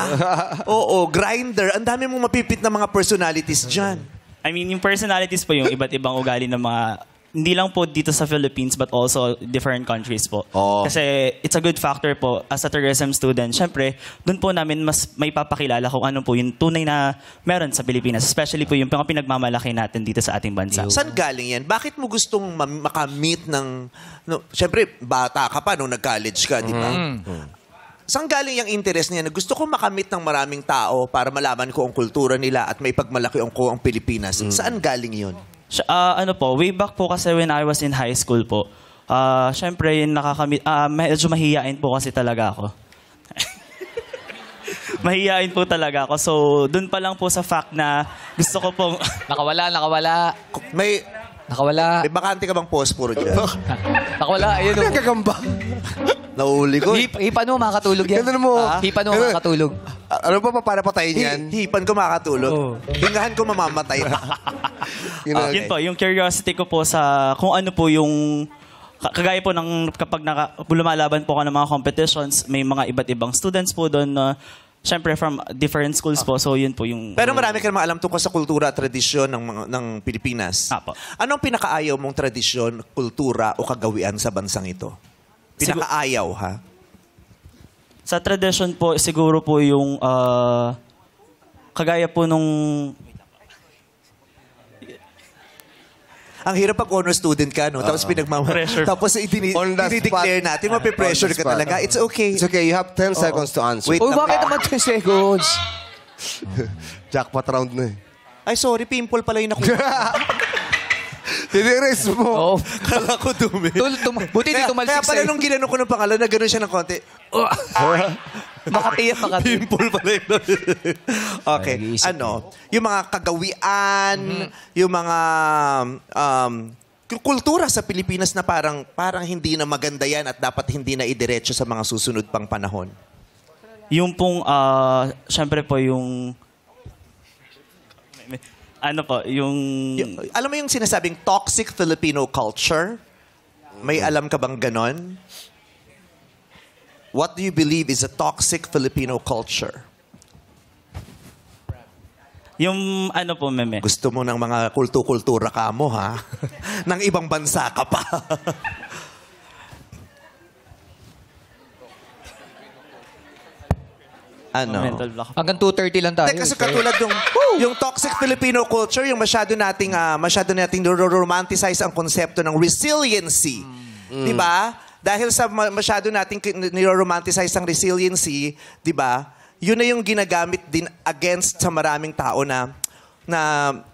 Speaker 1: Oo, Grindr. Ang dami mong mapipit na mga personalities dyan.
Speaker 8: I mean, yung personalities po yung iba't ibang ugali ng mga hindi lang po dito sa Philippines but also different countries po.
Speaker 1: Oo.
Speaker 8: Kasi it's a good factor po as a tourism student. Siyempre, doon po namin mas may papakilala kung ano po yung tunay na meron sa Pilipinas. Especially po yung pinagmamalaki natin dito sa ating bansa.
Speaker 1: Saan galing yan? Bakit mo gustong makamit ng... No, Siyempre, bata ka pa nung nag-college ka, di ba? Saan galing yung interest niya na gusto ko makamit ng maraming tao para malaman ko ang kultura nila at may pagmalaki ko ang Pilipinas? Saan galing yun?
Speaker 8: Ano po, way back po kasi when I was in high school po, syempre yung medyo mahihiyain po kasi talaga ako. Mahihiyain po talaga ako. So, dun pa lang po sa fact na gusto ko pong...
Speaker 2: Nakawala.
Speaker 1: May bakante ka bang posporo dyan?
Speaker 2: Nakawala, ayun o.
Speaker 4: Nagkagamba.
Speaker 1: Nauli ko.
Speaker 2: Hipan mo, makakatulog yan.
Speaker 4: Ganun mo.
Speaker 2: Hipan mo, makakatulog.
Speaker 4: Ano pa para patayin yan?
Speaker 1: Hipan ko makakatulog. Hingahan ko mamamatay.
Speaker 8: Yun po, yung curiosity ko po sa kung ano po yung... Kagaya po ng kapag lumalaban po ako ng mga competitions, may mga iba't ibang students po doon na syempre from different schools po. So yun po yung...
Speaker 1: Pero marami ka naman alam tungkol sa kultura at tradisyon ng Pilipinas.
Speaker 8: Apo.
Speaker 1: Anong pinakaayaw mong tradisyon, kultura o kagawian sa bansang ito? Pinakaayaw, ha?
Speaker 8: Sa tradition po, siguro po yung kagaya po nung...
Speaker 1: Ang hirap pag honor student ka, no? Tapos
Speaker 8: Pressure.
Speaker 1: Tapos
Speaker 4: On the
Speaker 1: i-declare
Speaker 4: spot.
Speaker 1: natin, mapipressure
Speaker 4: On the
Speaker 1: ka
Speaker 4: spot.
Speaker 1: talaga. It's okay.
Speaker 4: It's okay. You have 10 seconds to answer.
Speaker 1: Wait
Speaker 2: Uy,
Speaker 1: lang.
Speaker 2: bakit naman 10 seconds?
Speaker 4: Jackpot round na eh.
Speaker 1: Ay, sorry, pimple pala yung nakuha.
Speaker 2: Oo.
Speaker 4: Tiniris mo.
Speaker 1: Kala ko dumi.
Speaker 2: Buti di tumalsik
Speaker 1: Kaya pala
Speaker 2: sa'yo.
Speaker 1: nung ginano ko ng pangalan, na gano'n siya ng konti.
Speaker 2: Makati.
Speaker 1: Pimple pala yun. Okay.
Speaker 2: Nag-iisip
Speaker 1: Yung mga kagawian, yung mga kultura sa Pilipinas na parang hindi na maganda yan at dapat hindi na idiretso sa mga susunod pang panahon.
Speaker 8: Yung pong, syempre po yung... Ano po, yung...
Speaker 1: Alam mo yung sinasabing toxic Filipino culture? May alam ka bang ganon? What do you believe is a toxic Filipino culture?
Speaker 8: Yung ano po, meme.
Speaker 1: Gusto mo ng mga kultura ka mo, ha? Nang ibang bansa ka pa. Ano?
Speaker 8: Mental block.
Speaker 2: Hanggang 2:30 lang tayo.
Speaker 1: Hindi, kasi katulad yung toxic Filipino culture, yung masyado nating romanticize ang konsepto ng resiliency. Di ba? Dahil sa masyado nating niro-romanticize ang resiliency, di ba? Yun na yung ginagamit din against sa maraming tao na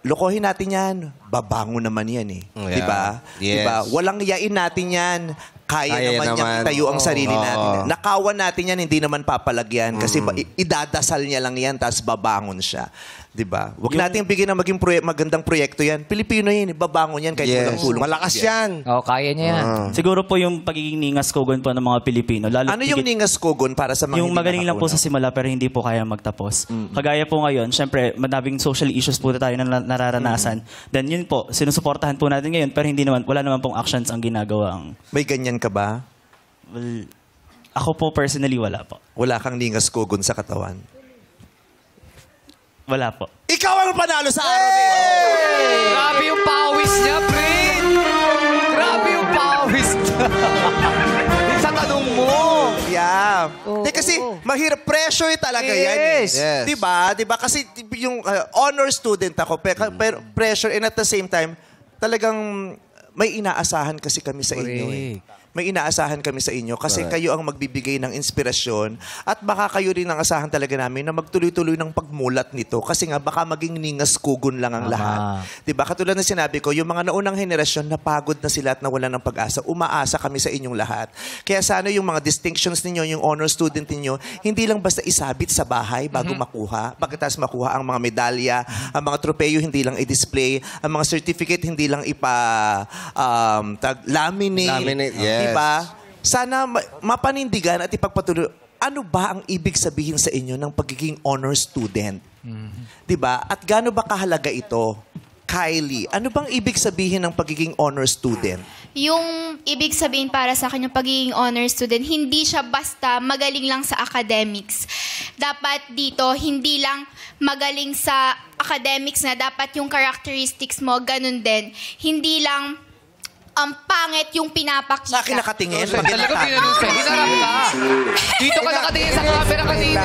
Speaker 1: lokohin natin yan, babango naman yan eh.
Speaker 4: Yeah.
Speaker 1: Di ba?
Speaker 4: Yes.
Speaker 1: Diba? Walang yain natin yan. Kaya naman niyang itayo ang sarili natin. Nakawan natin yan, hindi naman papalagyan. Kasi idadasal niya lang yan, tapos babangon siya. Diba? Huwag natin bigyan ng magandang proyekto yan. Pilipino yan, babangon yan kahit walang tulong.
Speaker 4: Malakas yan.
Speaker 2: Oh, kaya niya yan.
Speaker 8: Siguro po yung pagiging ningas kogon po ng mga Pilipino. Lalo
Speaker 1: Ano yung ningas kogon para sa mga
Speaker 8: yung
Speaker 1: hindi
Speaker 8: magaling lang po sa
Speaker 1: nakakauna?
Speaker 8: simula pero hindi po kaya magtapos. Kagaya po ngayon, syempre, madaming social issues po tayo na nararanasan. Then yun po, sinusuportahan po natin ngayon pero wala naman pong actions ang ginagawa.
Speaker 1: May ganyan ka ba?
Speaker 8: Well, ako po personally wala po.
Speaker 1: Wala kang ningas kogon sa katawan.
Speaker 8: Wala po.
Speaker 1: Ikaw ang panalo sa araw na ito!
Speaker 2: Grabe yung pawis niya, pre! Grabe yung pawis niya. Sa tanong mo.
Speaker 1: Yeah. Kasi mahirap pressure talaga yan.
Speaker 2: Yes.
Speaker 4: Yes.
Speaker 1: Diba? Kasi yung honor student ako, pero pressure and at the same time, talagang may inaasahan kasi kami sa inyo eh. May inaasahan kami sa inyo kasi kayo ang magbibigay ng inspirasyon at baka kayo rin ang asahan talaga namin na magtuloy-tuloy ng pagmulat nito kasi nga baka maging ningas kugon lang ang lahat. Diba? Katulad na sinabi ko, yung mga naunang henerasyon napagod na sila at nawalan ng pag-asa, umaasa kami sa inyong lahat. Kaya sana yung mga distinctions ninyo, yung honor student ninyo, hindi lang basta isabit sa bahay bago makuha. Pagkatapos makuha ang mga medalya, ang mga tropeyo hindi lang i-display, ang mga certificate hindi lang laminate.
Speaker 4: Yes.
Speaker 1: Diba? Sana mapanindigan at ipagpatuloy. Ano ba ang ibig sabihin sa inyo ng pagiging honor student? Diba? At gaano ba kahalaga ito? Kylie, ano bang ibig sabihin ng pagiging honor student?
Speaker 5: Yung ibig sabihin para sa akin yung pagiging honor student, hindi siya basta magaling lang sa academics. Dapat dito, hindi lang magaling sa academics na dapat yung characteristics mo, ganun din. Hindi lang pangit yung pinapakita.
Speaker 1: Sa akin nakatingin.
Speaker 2: Talaga pinanong sa'yo. Hinarap ka. Dito ka nakatingin sa camera kanina.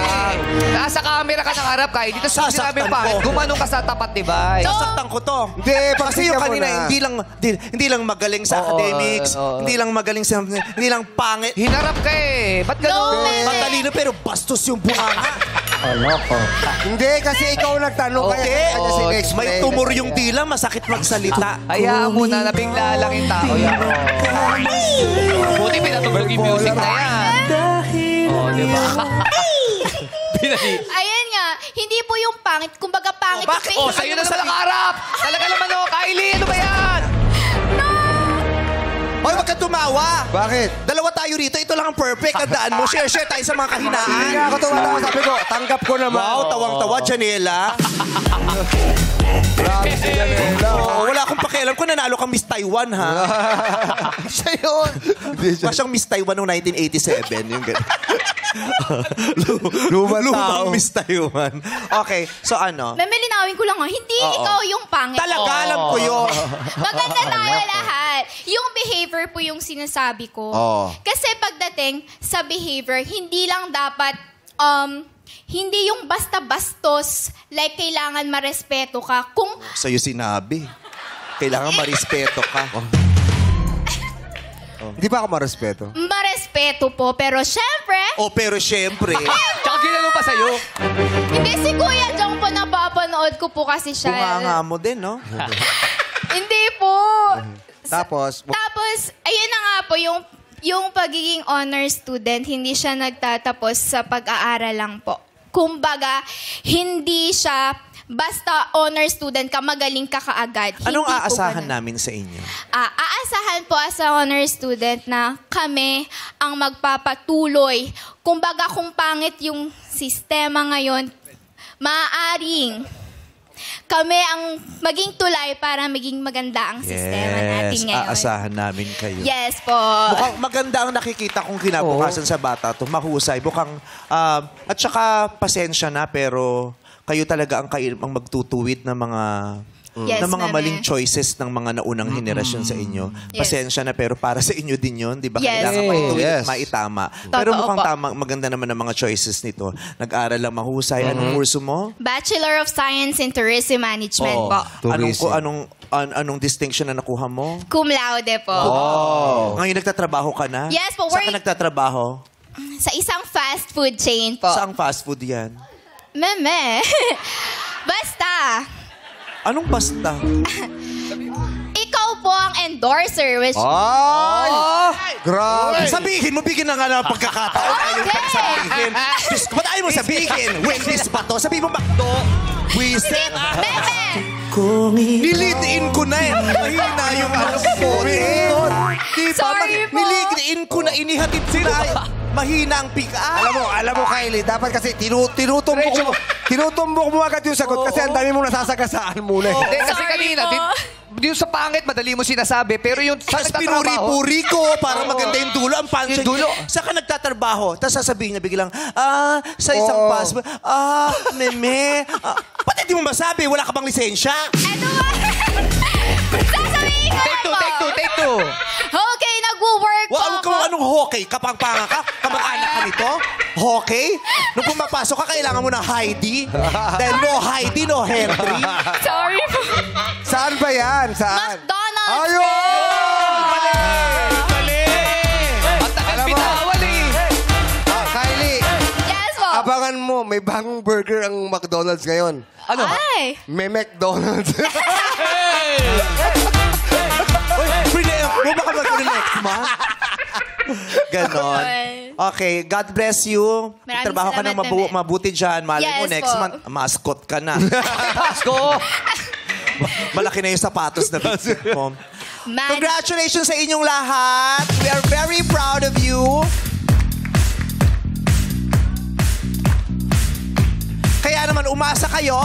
Speaker 2: Nasa camera ka nakaharap ka. Dito sa sinabi
Speaker 1: Sasaktan
Speaker 2: pa.
Speaker 1: ko.
Speaker 2: Gumanong ka sa tapat, diba?
Speaker 1: Sasaktan ko to.
Speaker 4: Hindi,
Speaker 1: Kasi
Speaker 4: pakinggan
Speaker 1: yung
Speaker 4: mo
Speaker 1: kanina,
Speaker 4: na.
Speaker 1: hindi lang magaling sa academics, hindi lang magaling sa, hindi lang pangit.
Speaker 2: Hinarap ka eh. Ba't ganun?
Speaker 1: Matalino pero bastos yung bunganga.
Speaker 4: Hindi, kasi ikaw nagtanong kaya kanya sinex.
Speaker 1: May tumor yung dila, masakit magsalita.
Speaker 2: Hayaan mo na, nabigla lang yung tao yan. Buti pinatugtog yung music na yan. Diba?
Speaker 5: Ayan nga, hindi po yung pangit. Kumbaga pangit yung
Speaker 2: Bakit? Sa'yo na naman nakaharap. Talaga naman Kylie, ano ba yan?
Speaker 1: Hoy, wag ka tumawa.
Speaker 4: Bakit?
Speaker 1: Dalawa tayo rito, ito lang ang perfect. Tandaan mo, share tayo sa mga kahinaan.
Speaker 4: Hindi nga ako tumatawa. Sabi ko, tanggap ko naman.
Speaker 1: Wow, tawang-tawa, Janela.
Speaker 4: Grabe si Janela.
Speaker 1: Oh, wala akong pakialam kung nanalo kang Miss Taiwan, ha? Siya yun. Pa siyang Miss Taiwan noong 1987. Yung ganun.
Speaker 4: Lumang tao.
Speaker 1: Lumang Miss Taiwan. Okay, so ano?
Speaker 5: Memilinawin ko lang hindi ikaw yung pangit.
Speaker 1: Talaga, alam ko yun.
Speaker 5: Maganda tayo lahat. Yung behavior po yung sinasabi ko. Kasi pagdating sa behavior, hindi lang dapat, hindi yung basta-bastos, like kailangan marespeto ka. Kung
Speaker 1: Sa'yo sinabi. Kailangan marespeto ka.
Speaker 4: Hindi ba ako marespeto?
Speaker 5: marespeto po, pero syempre,
Speaker 1: Pero syempre,
Speaker 2: Tsaka ginanong pa sa'yo.
Speaker 5: hindi si Kuya Jong po napapanood ko po kasi siya.
Speaker 1: bunganga mo din, no?
Speaker 5: Hindi po.
Speaker 4: Tapos,
Speaker 5: Tapos, ayun na nga po, yung pagiging honor student, hindi siya nagtatapos sa pag-aaral lang po. Kumbaga, hindi siya basta honor student ka, magaling ka kaagad.
Speaker 1: Anong
Speaker 5: Hindi po
Speaker 1: aasahan
Speaker 5: ganun.
Speaker 1: namin sa inyo?
Speaker 5: Aasahan po as a honor student na kami ang magpapatuloy. Kumbaga, kung pangit yung sistema ngayon, maaaring kami ang maging tulay para maging maganda ang sistema natin ngayon.
Speaker 1: aasahan namin kayo.
Speaker 5: Yes po.
Speaker 1: Mukhang maganda ang nakikita kong kinabukasan sa bata to. Mahusay. Mukhang, at saka pasensya na, pero kayo talaga ang magtutuwid ng mga
Speaker 5: Yes,
Speaker 1: ng mga
Speaker 5: meme.
Speaker 1: maling choices ng mga naunang henerasyon sa inyo.
Speaker 5: Yes.
Speaker 1: Pasensya na pero para sa inyo din yun, di ba?
Speaker 5: Yes.
Speaker 1: Kailangan maituwid
Speaker 4: Yes.
Speaker 1: at maitama. Pero
Speaker 5: Totoo
Speaker 1: mukhang
Speaker 5: po.
Speaker 1: maganda naman ang mga choices nito. Nag-aral lang mahusay. Anong kurso mo?
Speaker 5: Bachelor of Science in Tourism Management
Speaker 1: Oh.
Speaker 5: po.
Speaker 1: Anong distinction na nakuha mo?
Speaker 5: Cum laude po.
Speaker 1: Ngayon nagtatrabaho ka na?
Speaker 5: Yes po,
Speaker 1: Saan ka
Speaker 5: work-
Speaker 1: nagtatrabaho?
Speaker 5: Sa isang fast food chain po.
Speaker 1: Saang fast food yan?
Speaker 5: Meme. Basta.
Speaker 1: Anong basta?
Speaker 5: Ikaw po ang endorser, which...
Speaker 4: Ay! Grabe.
Speaker 1: Sabihin mo, bigyan na nga ng pagkakataon. Ayaw ka
Speaker 5: Okay.
Speaker 1: sabihin. Diyos ko, ba't ayaw mo sabihin? Wendy's ba to? Sabihin mo, McDo? Wiset?
Speaker 5: Meme!
Speaker 1: Nilidiin ko na eh. Mahina yung ano ko. Diba?
Speaker 5: Sorry po.
Speaker 1: Nilidiin ko na, inihatid ko na. Mahina ang pick-up.
Speaker 4: Alam mo, Kylie, dapat kasi tinutumbok mo agad yung sagot kasi ang dami mong nasasagasaan muna.
Speaker 2: Hindi, kasi
Speaker 5: Sorry
Speaker 2: kanina,
Speaker 5: po.
Speaker 2: yung sa pangit, madali mo sinasabi. Pero yung sa
Speaker 1: Tapos
Speaker 2: nagtatrabaho,
Speaker 1: pinuri-puri ko para maganda yung dulo. Ang punch
Speaker 2: Yung dulo.
Speaker 1: Saan ka nagtatrabaho? Tapos sasabihin niya biglang, sa isang fast food. Meme. Ba't hindi mo masabi? Wala ka bang lisensya?
Speaker 5: Ano ba? Sasabihin ko
Speaker 2: take two,
Speaker 5: po.
Speaker 2: take two.
Speaker 5: Okay, nagwo-work po
Speaker 1: Huwag
Speaker 5: ako.
Speaker 1: kang anong hockey? Kapangpanga ka? Kamag-anak ka nito? Hockey? Nung pumapasok ka, kailangan mo ng Heidi? Dahil no Heidi, no Henry.
Speaker 5: Sorry po.
Speaker 4: Saan ba yan? Saan?
Speaker 5: McDonald's.
Speaker 4: Ayun!
Speaker 2: Ang tagal pinawal eh.
Speaker 4: Kylie,
Speaker 5: Yes po.
Speaker 4: abangan mo, may bagong burger ang McDonald's ngayon.
Speaker 2: Ano?
Speaker 5: Ay.
Speaker 4: May McDonald's.
Speaker 1: Mo ba ka mag next month? Ganon. Okay, God bless you.
Speaker 5: Maraming
Speaker 1: Trabaho ka ng
Speaker 5: salamat, Meme.
Speaker 1: mabuti dyan. Malay mo,
Speaker 5: Yes
Speaker 1: next
Speaker 5: po.
Speaker 1: month, mascot ka na.
Speaker 2: Pasko.
Speaker 1: Malaki na yung sapatos na bitbit mo.
Speaker 5: Man.
Speaker 1: Congratulations sa inyong lahat. We are very proud of you. Kaya naman umasa kayo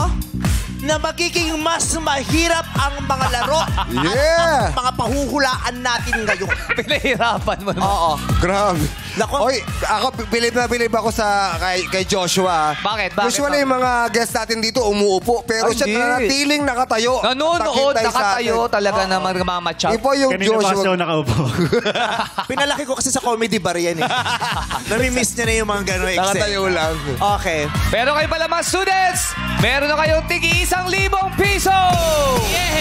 Speaker 1: na magiging mas mahirap ang mga laro
Speaker 4: Yeah!
Speaker 1: at ang mga pahuhulaan natin ngayon.
Speaker 2: Pinahirapan mo naman.
Speaker 1: Oo.
Speaker 4: Grabe.
Speaker 1: Nako.
Speaker 4: Oy, ako bilib ako sa kay Joshua.
Speaker 2: Bakit?
Speaker 4: Usually yung mga guest natin dito umuupo pero
Speaker 2: Ay,
Speaker 4: siya
Speaker 2: hindi.
Speaker 4: nanatiling nakatayo.
Speaker 2: Nanonood,
Speaker 4: Nakitay sa
Speaker 2: nakatayo
Speaker 4: atin.
Speaker 2: talaga na magmamatchup.
Speaker 4: Ipo yung
Speaker 6: Kanina pa kasi ako
Speaker 4: Joshua.
Speaker 6: nakaupo.
Speaker 1: Pinalaki ko kasi sa comedy bar yan eh. Nami-miss niya na yung mga gano'ng
Speaker 4: Nakatayo lang.
Speaker 1: Okay.
Speaker 2: Pero kayo pala mga students, meron na kayong tig-1,000 piso!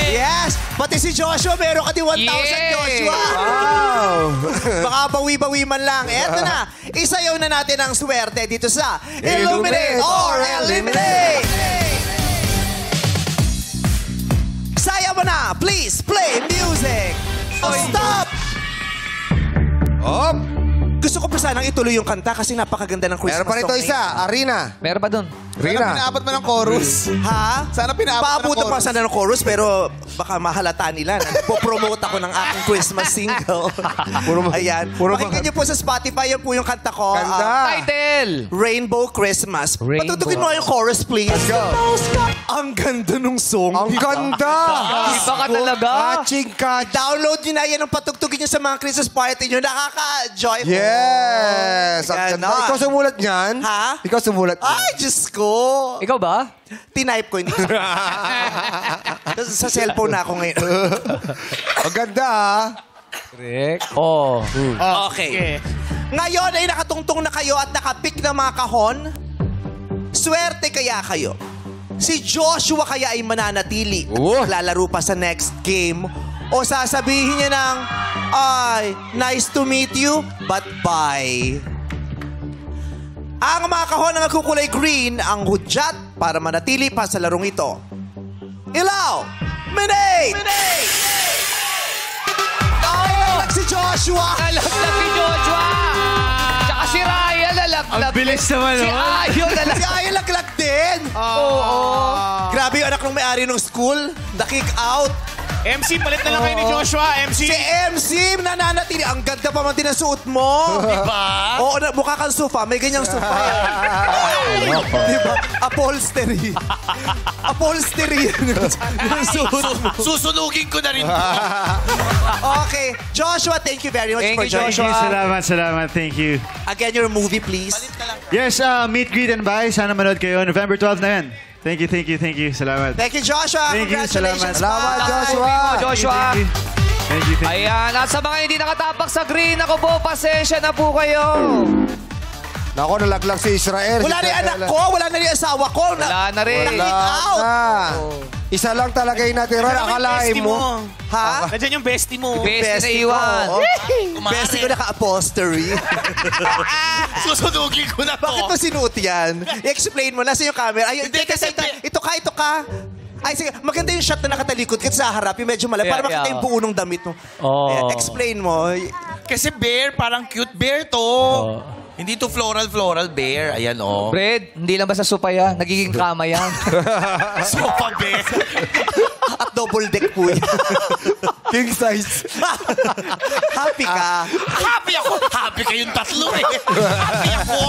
Speaker 1: Yes! Pati si Joshua, meron ka di 1,000
Speaker 2: Yeah!
Speaker 1: Joshua.
Speaker 4: Wow!
Speaker 1: Baka bawi-bawi man lang. Eto na, isayaw na natin ang swerte dito sa Illuminate or Eliminate! Sayaw mo na! Please play music! Stop!
Speaker 4: Op!
Speaker 1: Gusto ko pa sanang ituloy yung kanta kasi napakaganda ng Christmas
Speaker 4: Meron pa rito
Speaker 1: song.
Speaker 4: isa, Arena.
Speaker 2: Meron pa dun.
Speaker 4: Rina.
Speaker 9: Pinaabot mo ng chorus.
Speaker 1: Ha?
Speaker 9: Sana pinaabot mo ng
Speaker 1: Paabutan pa
Speaker 9: chorus.
Speaker 1: sana ng chorus pero baka mahalata nila. Popromote ako ng aking Christmas single. Ayan. Pakinggan niyo po sa Spotify. Yan po yung kanta ko.
Speaker 4: Kanta.
Speaker 2: Title!
Speaker 1: Rainbow Christmas.
Speaker 2: Rainbow.
Speaker 1: Patutugin mo yung chorus, please.
Speaker 4: Let's go.
Speaker 1: Ang ganda nung song.
Speaker 4: Ang ganda!
Speaker 2: Iba ka talaga.
Speaker 4: Catching catch.
Speaker 1: Download nyo na yan ang patugtugin nyo sa mga Christmas party nyo. Nakaka-joyful.
Speaker 4: Yes! Ang ganda.
Speaker 1: Ganon.
Speaker 4: Ikaw sumulat niyan?
Speaker 1: Ha?
Speaker 4: Ikaw sumulat niyan?
Speaker 1: Ay, Diyos ko.
Speaker 2: Ikaw ba?
Speaker 1: Tinype ko. Sa cellphone na ako ngayon.
Speaker 4: Ang ganda, ha?
Speaker 2: Correct. Oh.
Speaker 1: Okay. Ngayon ay nakatungtong na kayo at nakapik na mga kahon. Swerte kaya kayo. Si Joshua kaya ay mananatili. Lalaro pa sa next game. O sasabihin niya ng, ay, nice to meet you, but bye. Ang mga kahon na nagkukulay green, ang hudyat para manatili pa sa larong ito. Ilaw! Minate! Nalaglag si Joshua!
Speaker 2: Nalaglag si Joshua! Tsaka si Ryan nalaglag.
Speaker 6: Ang bilis naman,
Speaker 2: Si
Speaker 6: no?
Speaker 2: Ayon
Speaker 1: Si
Speaker 2: nalaglag.
Speaker 1: Aya laglag din! Oo. Grabe yung anak ng may-ari ng school. The kick out.
Speaker 9: MC, palit na lang kayo ni Joshua. MC.
Speaker 1: Si MC, nananatili. Ang ganda pa man din ang suot mo.
Speaker 9: Diba?
Speaker 1: Oo, mukha kang sofa. May ganyang sofa. Diba? Upholstery. Upholstery. Yung suot mo.
Speaker 9: Susunugin ko na rin.
Speaker 1: Okay. Joshua, thank you very much
Speaker 2: Thank
Speaker 1: for
Speaker 2: you,
Speaker 1: joining.
Speaker 6: Thank you, salamat. Thank you.
Speaker 1: Again, your movie, please.
Speaker 6: Yes, Meet, Greet, and Buy. Sana manood kayo. November 12 na yan. Thank you. Salamat.
Speaker 1: Thank you, Joshua.
Speaker 6: Thank you,
Speaker 1: Congratulations.
Speaker 4: Salamat,
Speaker 1: pa.
Speaker 4: Joshua.
Speaker 2: Joshua.
Speaker 6: Thank you.
Speaker 2: Ayan, at sa mga hindi nakatapak sa green, ako po, pasensya na po kayo.
Speaker 4: Nako, nalaglag si Israel.
Speaker 1: Wala na yung anak ko, wala na yung asawa ko.
Speaker 2: Wala na rin.
Speaker 1: Nakik out.
Speaker 4: Isa lang talaga yung natira. Akalain mo.
Speaker 1: Ha?
Speaker 9: Nandiyan yung bestie mo.
Speaker 2: Best na iwan.
Speaker 1: Best ko naka-upholstery.
Speaker 9: Susundugin ko na to.
Speaker 1: Bakit mo sinuot yan? I-explain mo. Nasa yung camera. Ay,
Speaker 9: Hindi, kasi-
Speaker 1: ito ka. Ay, sige. Maganda yung shot na nakatalikod kasi sa harap. Yung medyo malaki. Para makita yung buo ng damit mo.
Speaker 2: Oh.
Speaker 1: Explain mo.
Speaker 9: Kasi bear, parang cute bear to. Hindi to floral bear. Ayan, oh.
Speaker 2: Fred, hindi lang basta sopa yan. Nagiging kama yan.
Speaker 9: Sofa bear.
Speaker 1: At double deck po yan.
Speaker 4: King size.
Speaker 1: Happy ka.
Speaker 9: Happy ako. Happy kayong tatlo eh. Happy ako.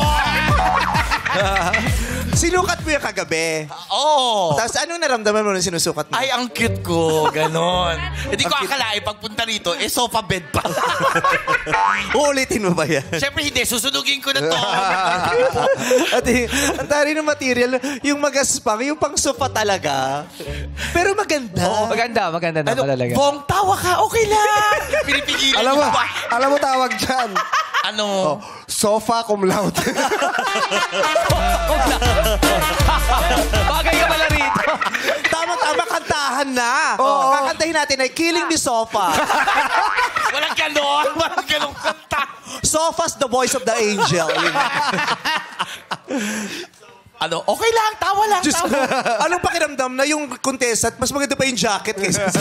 Speaker 1: Sinukat mo yung kagabi.
Speaker 9: Oo.
Speaker 1: Tapos anong naramdaman mo nung sinusukat mo?
Speaker 9: Ay, ang cute ko. Ganon. Hindi ko akalain pagpunta rito, sofa bed pa.
Speaker 1: Uulitin mo ba yan?
Speaker 9: Siyempre hindi, susundugin ko na to.
Speaker 1: At ang tari ng material, yung magaspang, yung pang sofa talaga. Pero maganda.
Speaker 2: Maganda na talaga.
Speaker 9: Bong, tawa ka, okay lang. Pinipigilan
Speaker 4: Alam mo,
Speaker 9: niyo ba?
Speaker 4: alam mo tawag dyan.
Speaker 9: Ano?
Speaker 4: Sofa cum laude.
Speaker 2: Bagay ka pala rito.
Speaker 1: Tama, kantahan na. Kakantahin natin ay Killing the Sofa.
Speaker 9: Walang ganon. Walang ganong kanta.
Speaker 1: Sofa's the voice of the angel.
Speaker 9: Ano? Okay lang, tawa lang.
Speaker 1: Diyos ko,
Speaker 9: tawa.
Speaker 1: anong pakiramdam na yung contestant, mas maganda pa yung jacket kaysa sa...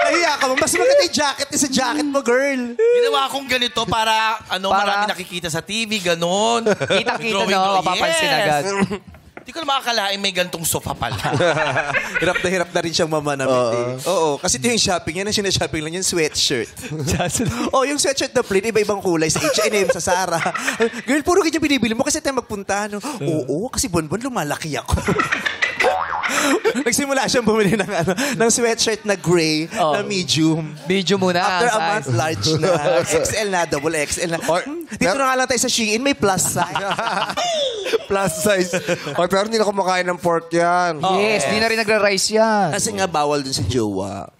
Speaker 1: Nahiya ka mo, mas maganda yung jacket kaysa jacket mo, girl.
Speaker 9: Ginawa kong ganito para, marami nakikita sa TV, ganon.
Speaker 2: Kita-kita, no? Mapapansin agad.
Speaker 9: Hindi ko na makakalain may gantong sofa pala.
Speaker 1: Hirap na rin siyang mamanamit eh. Oo, kasi ito yung shopping yan, ang sinashopping lang yung sweatshirt. Yung sweatshirt na plain, iba-ibang kulay sa H&M, sa Zara. Girl, puro ganyan binibili mo kasi tayo magpunta. No? Oo, kasi buwan-buwan lumalaki ako. Nagsimula siyang bumili ng sweatshirt na gray, na medium.
Speaker 2: Medium muna.
Speaker 1: After a
Speaker 2: size.
Speaker 1: month, large na. XL na, double XL na. Dito na nga lang tayo sa Shein, may plus size.
Speaker 4: Plus size. Pero hindi na kumakain ng pork yan.
Speaker 2: Yes, di na rin nagra-rice yan.
Speaker 1: Kasi nga bawal dun sa jowa.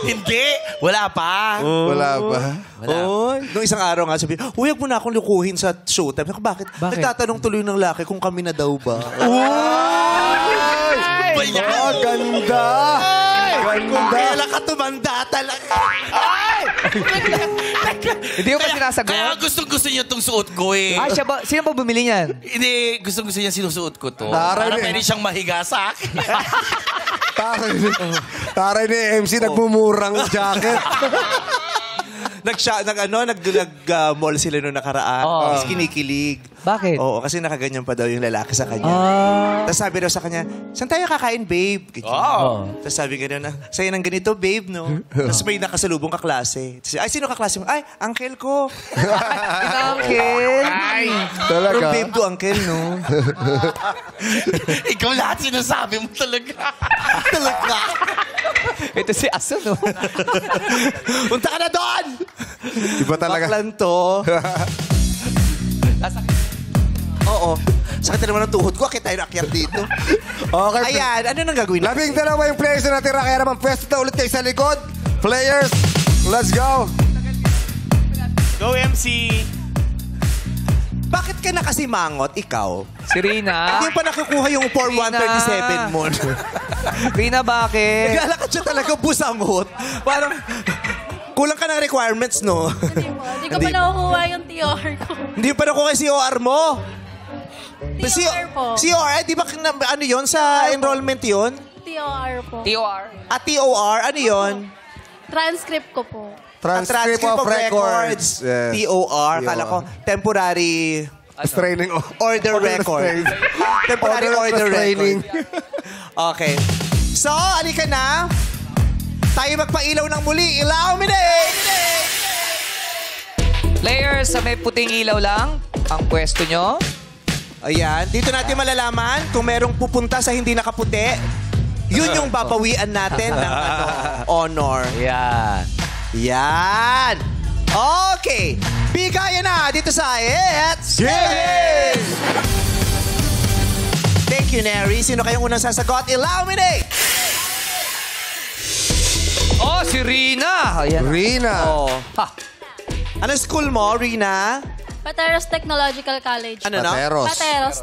Speaker 9: Hindi, wala pa.
Speaker 4: Wala ba?
Speaker 1: Nung isang araw nga sabi, huwag mo na akong lukuhin sa showtime. Ako, bakit? Nagtatanong tuloy ng laki kung kami na daw ba?
Speaker 4: Ganda!
Speaker 1: Kaya ka tumanda talaga.
Speaker 2: Hindi ko pa sinasagot.
Speaker 9: Kaya gustong-gusto niyo itong suot ko eh.
Speaker 2: Ah, siya ba? Sino ba bumili niyan?
Speaker 9: Hindi, gustong-gusto niya sinusuot ko to.
Speaker 4: Taray
Speaker 9: Para
Speaker 4: na-
Speaker 9: pwede siyang mahiga sa akin.
Speaker 4: Taray ni MC nagmumurang jacket.
Speaker 1: Nag-mall sila noong nakaraan. Tapos kinikilig.
Speaker 2: Bakit?
Speaker 1: Oo, kasi nakaganyan pa daw yung lalaki sa kanya. Tapos sabi daw sa kanya, saan tayo kakain, babe? Tapos sabi gano'n na, sa'yo ng ganito, babe, no? Tapos may nakasalubong kaklase. Tapos, ay, sino kaklase mo? Ay, uncle ko.
Speaker 2: Uncle.
Speaker 1: From
Speaker 4: Talaga?
Speaker 1: babe to uncle, no?
Speaker 9: Ikaw lahat sinasabi mo talaga.
Speaker 1: Talaga.
Speaker 2: Ito si Aso, no?
Speaker 1: Punta ka na doon!
Speaker 4: Iba talaga.
Speaker 1: Baklan to. Oo. Sakit na naman ang tuhod ko. Akit tayo naakyat dito.
Speaker 4: Okay.
Speaker 1: Ayan, ano nang gagawin natin?
Speaker 4: 12 yung players na natira. Kaya naman pwesto na ulit kayo sa likod. Players, let's go.
Speaker 9: Go, MC.
Speaker 1: Bakit ka nakasimangot, ikaw?
Speaker 2: Si Rina.
Speaker 1: Hindi pa nakukuha yung form 137 mo.
Speaker 2: Rina, bakit?
Speaker 1: Naglalakad siya talaga busangot. Parang, kulang ka ng requirements, no?
Speaker 7: Hindi ko pa nakukuha yung TR ko.
Speaker 1: Hindi pa nakuha yung COR mo.
Speaker 7: TOR po.
Speaker 1: COR, di ba ano yon sa enrollment yon?
Speaker 7: TOR po.
Speaker 2: TOR.
Speaker 1: At TOR, ano yon?
Speaker 7: Transcript ko po.
Speaker 4: Transcript of records. Yes.
Speaker 1: TOR, kala ko, temporary
Speaker 4: Training.
Speaker 1: order record. Temporary order
Speaker 4: training.
Speaker 1: record. Okay. So, alika na. Tayo magpailaw ng muli. Ilaw, minute!
Speaker 2: Players, sa may puting ilaw lang, ang pwesto nyo.
Speaker 1: Ayan. Dito natin malalaman kung merong pupunta sa hindi nakaputi. Yun yung babawian natin ng honor.
Speaker 2: Yan.
Speaker 1: Yan. Okay. Bigayan na dito sa It's Game! Thank you, Neri. Sino kayong unang sasagot? Illuminate!
Speaker 2: Oh, si Rina. Ayan.
Speaker 4: Rina.
Speaker 1: Oh. Ano school mo, Rina?
Speaker 7: Pateros Technological College.
Speaker 1: Ano na?
Speaker 4: Pateros.
Speaker 7: Pateros
Speaker 1: Pateros.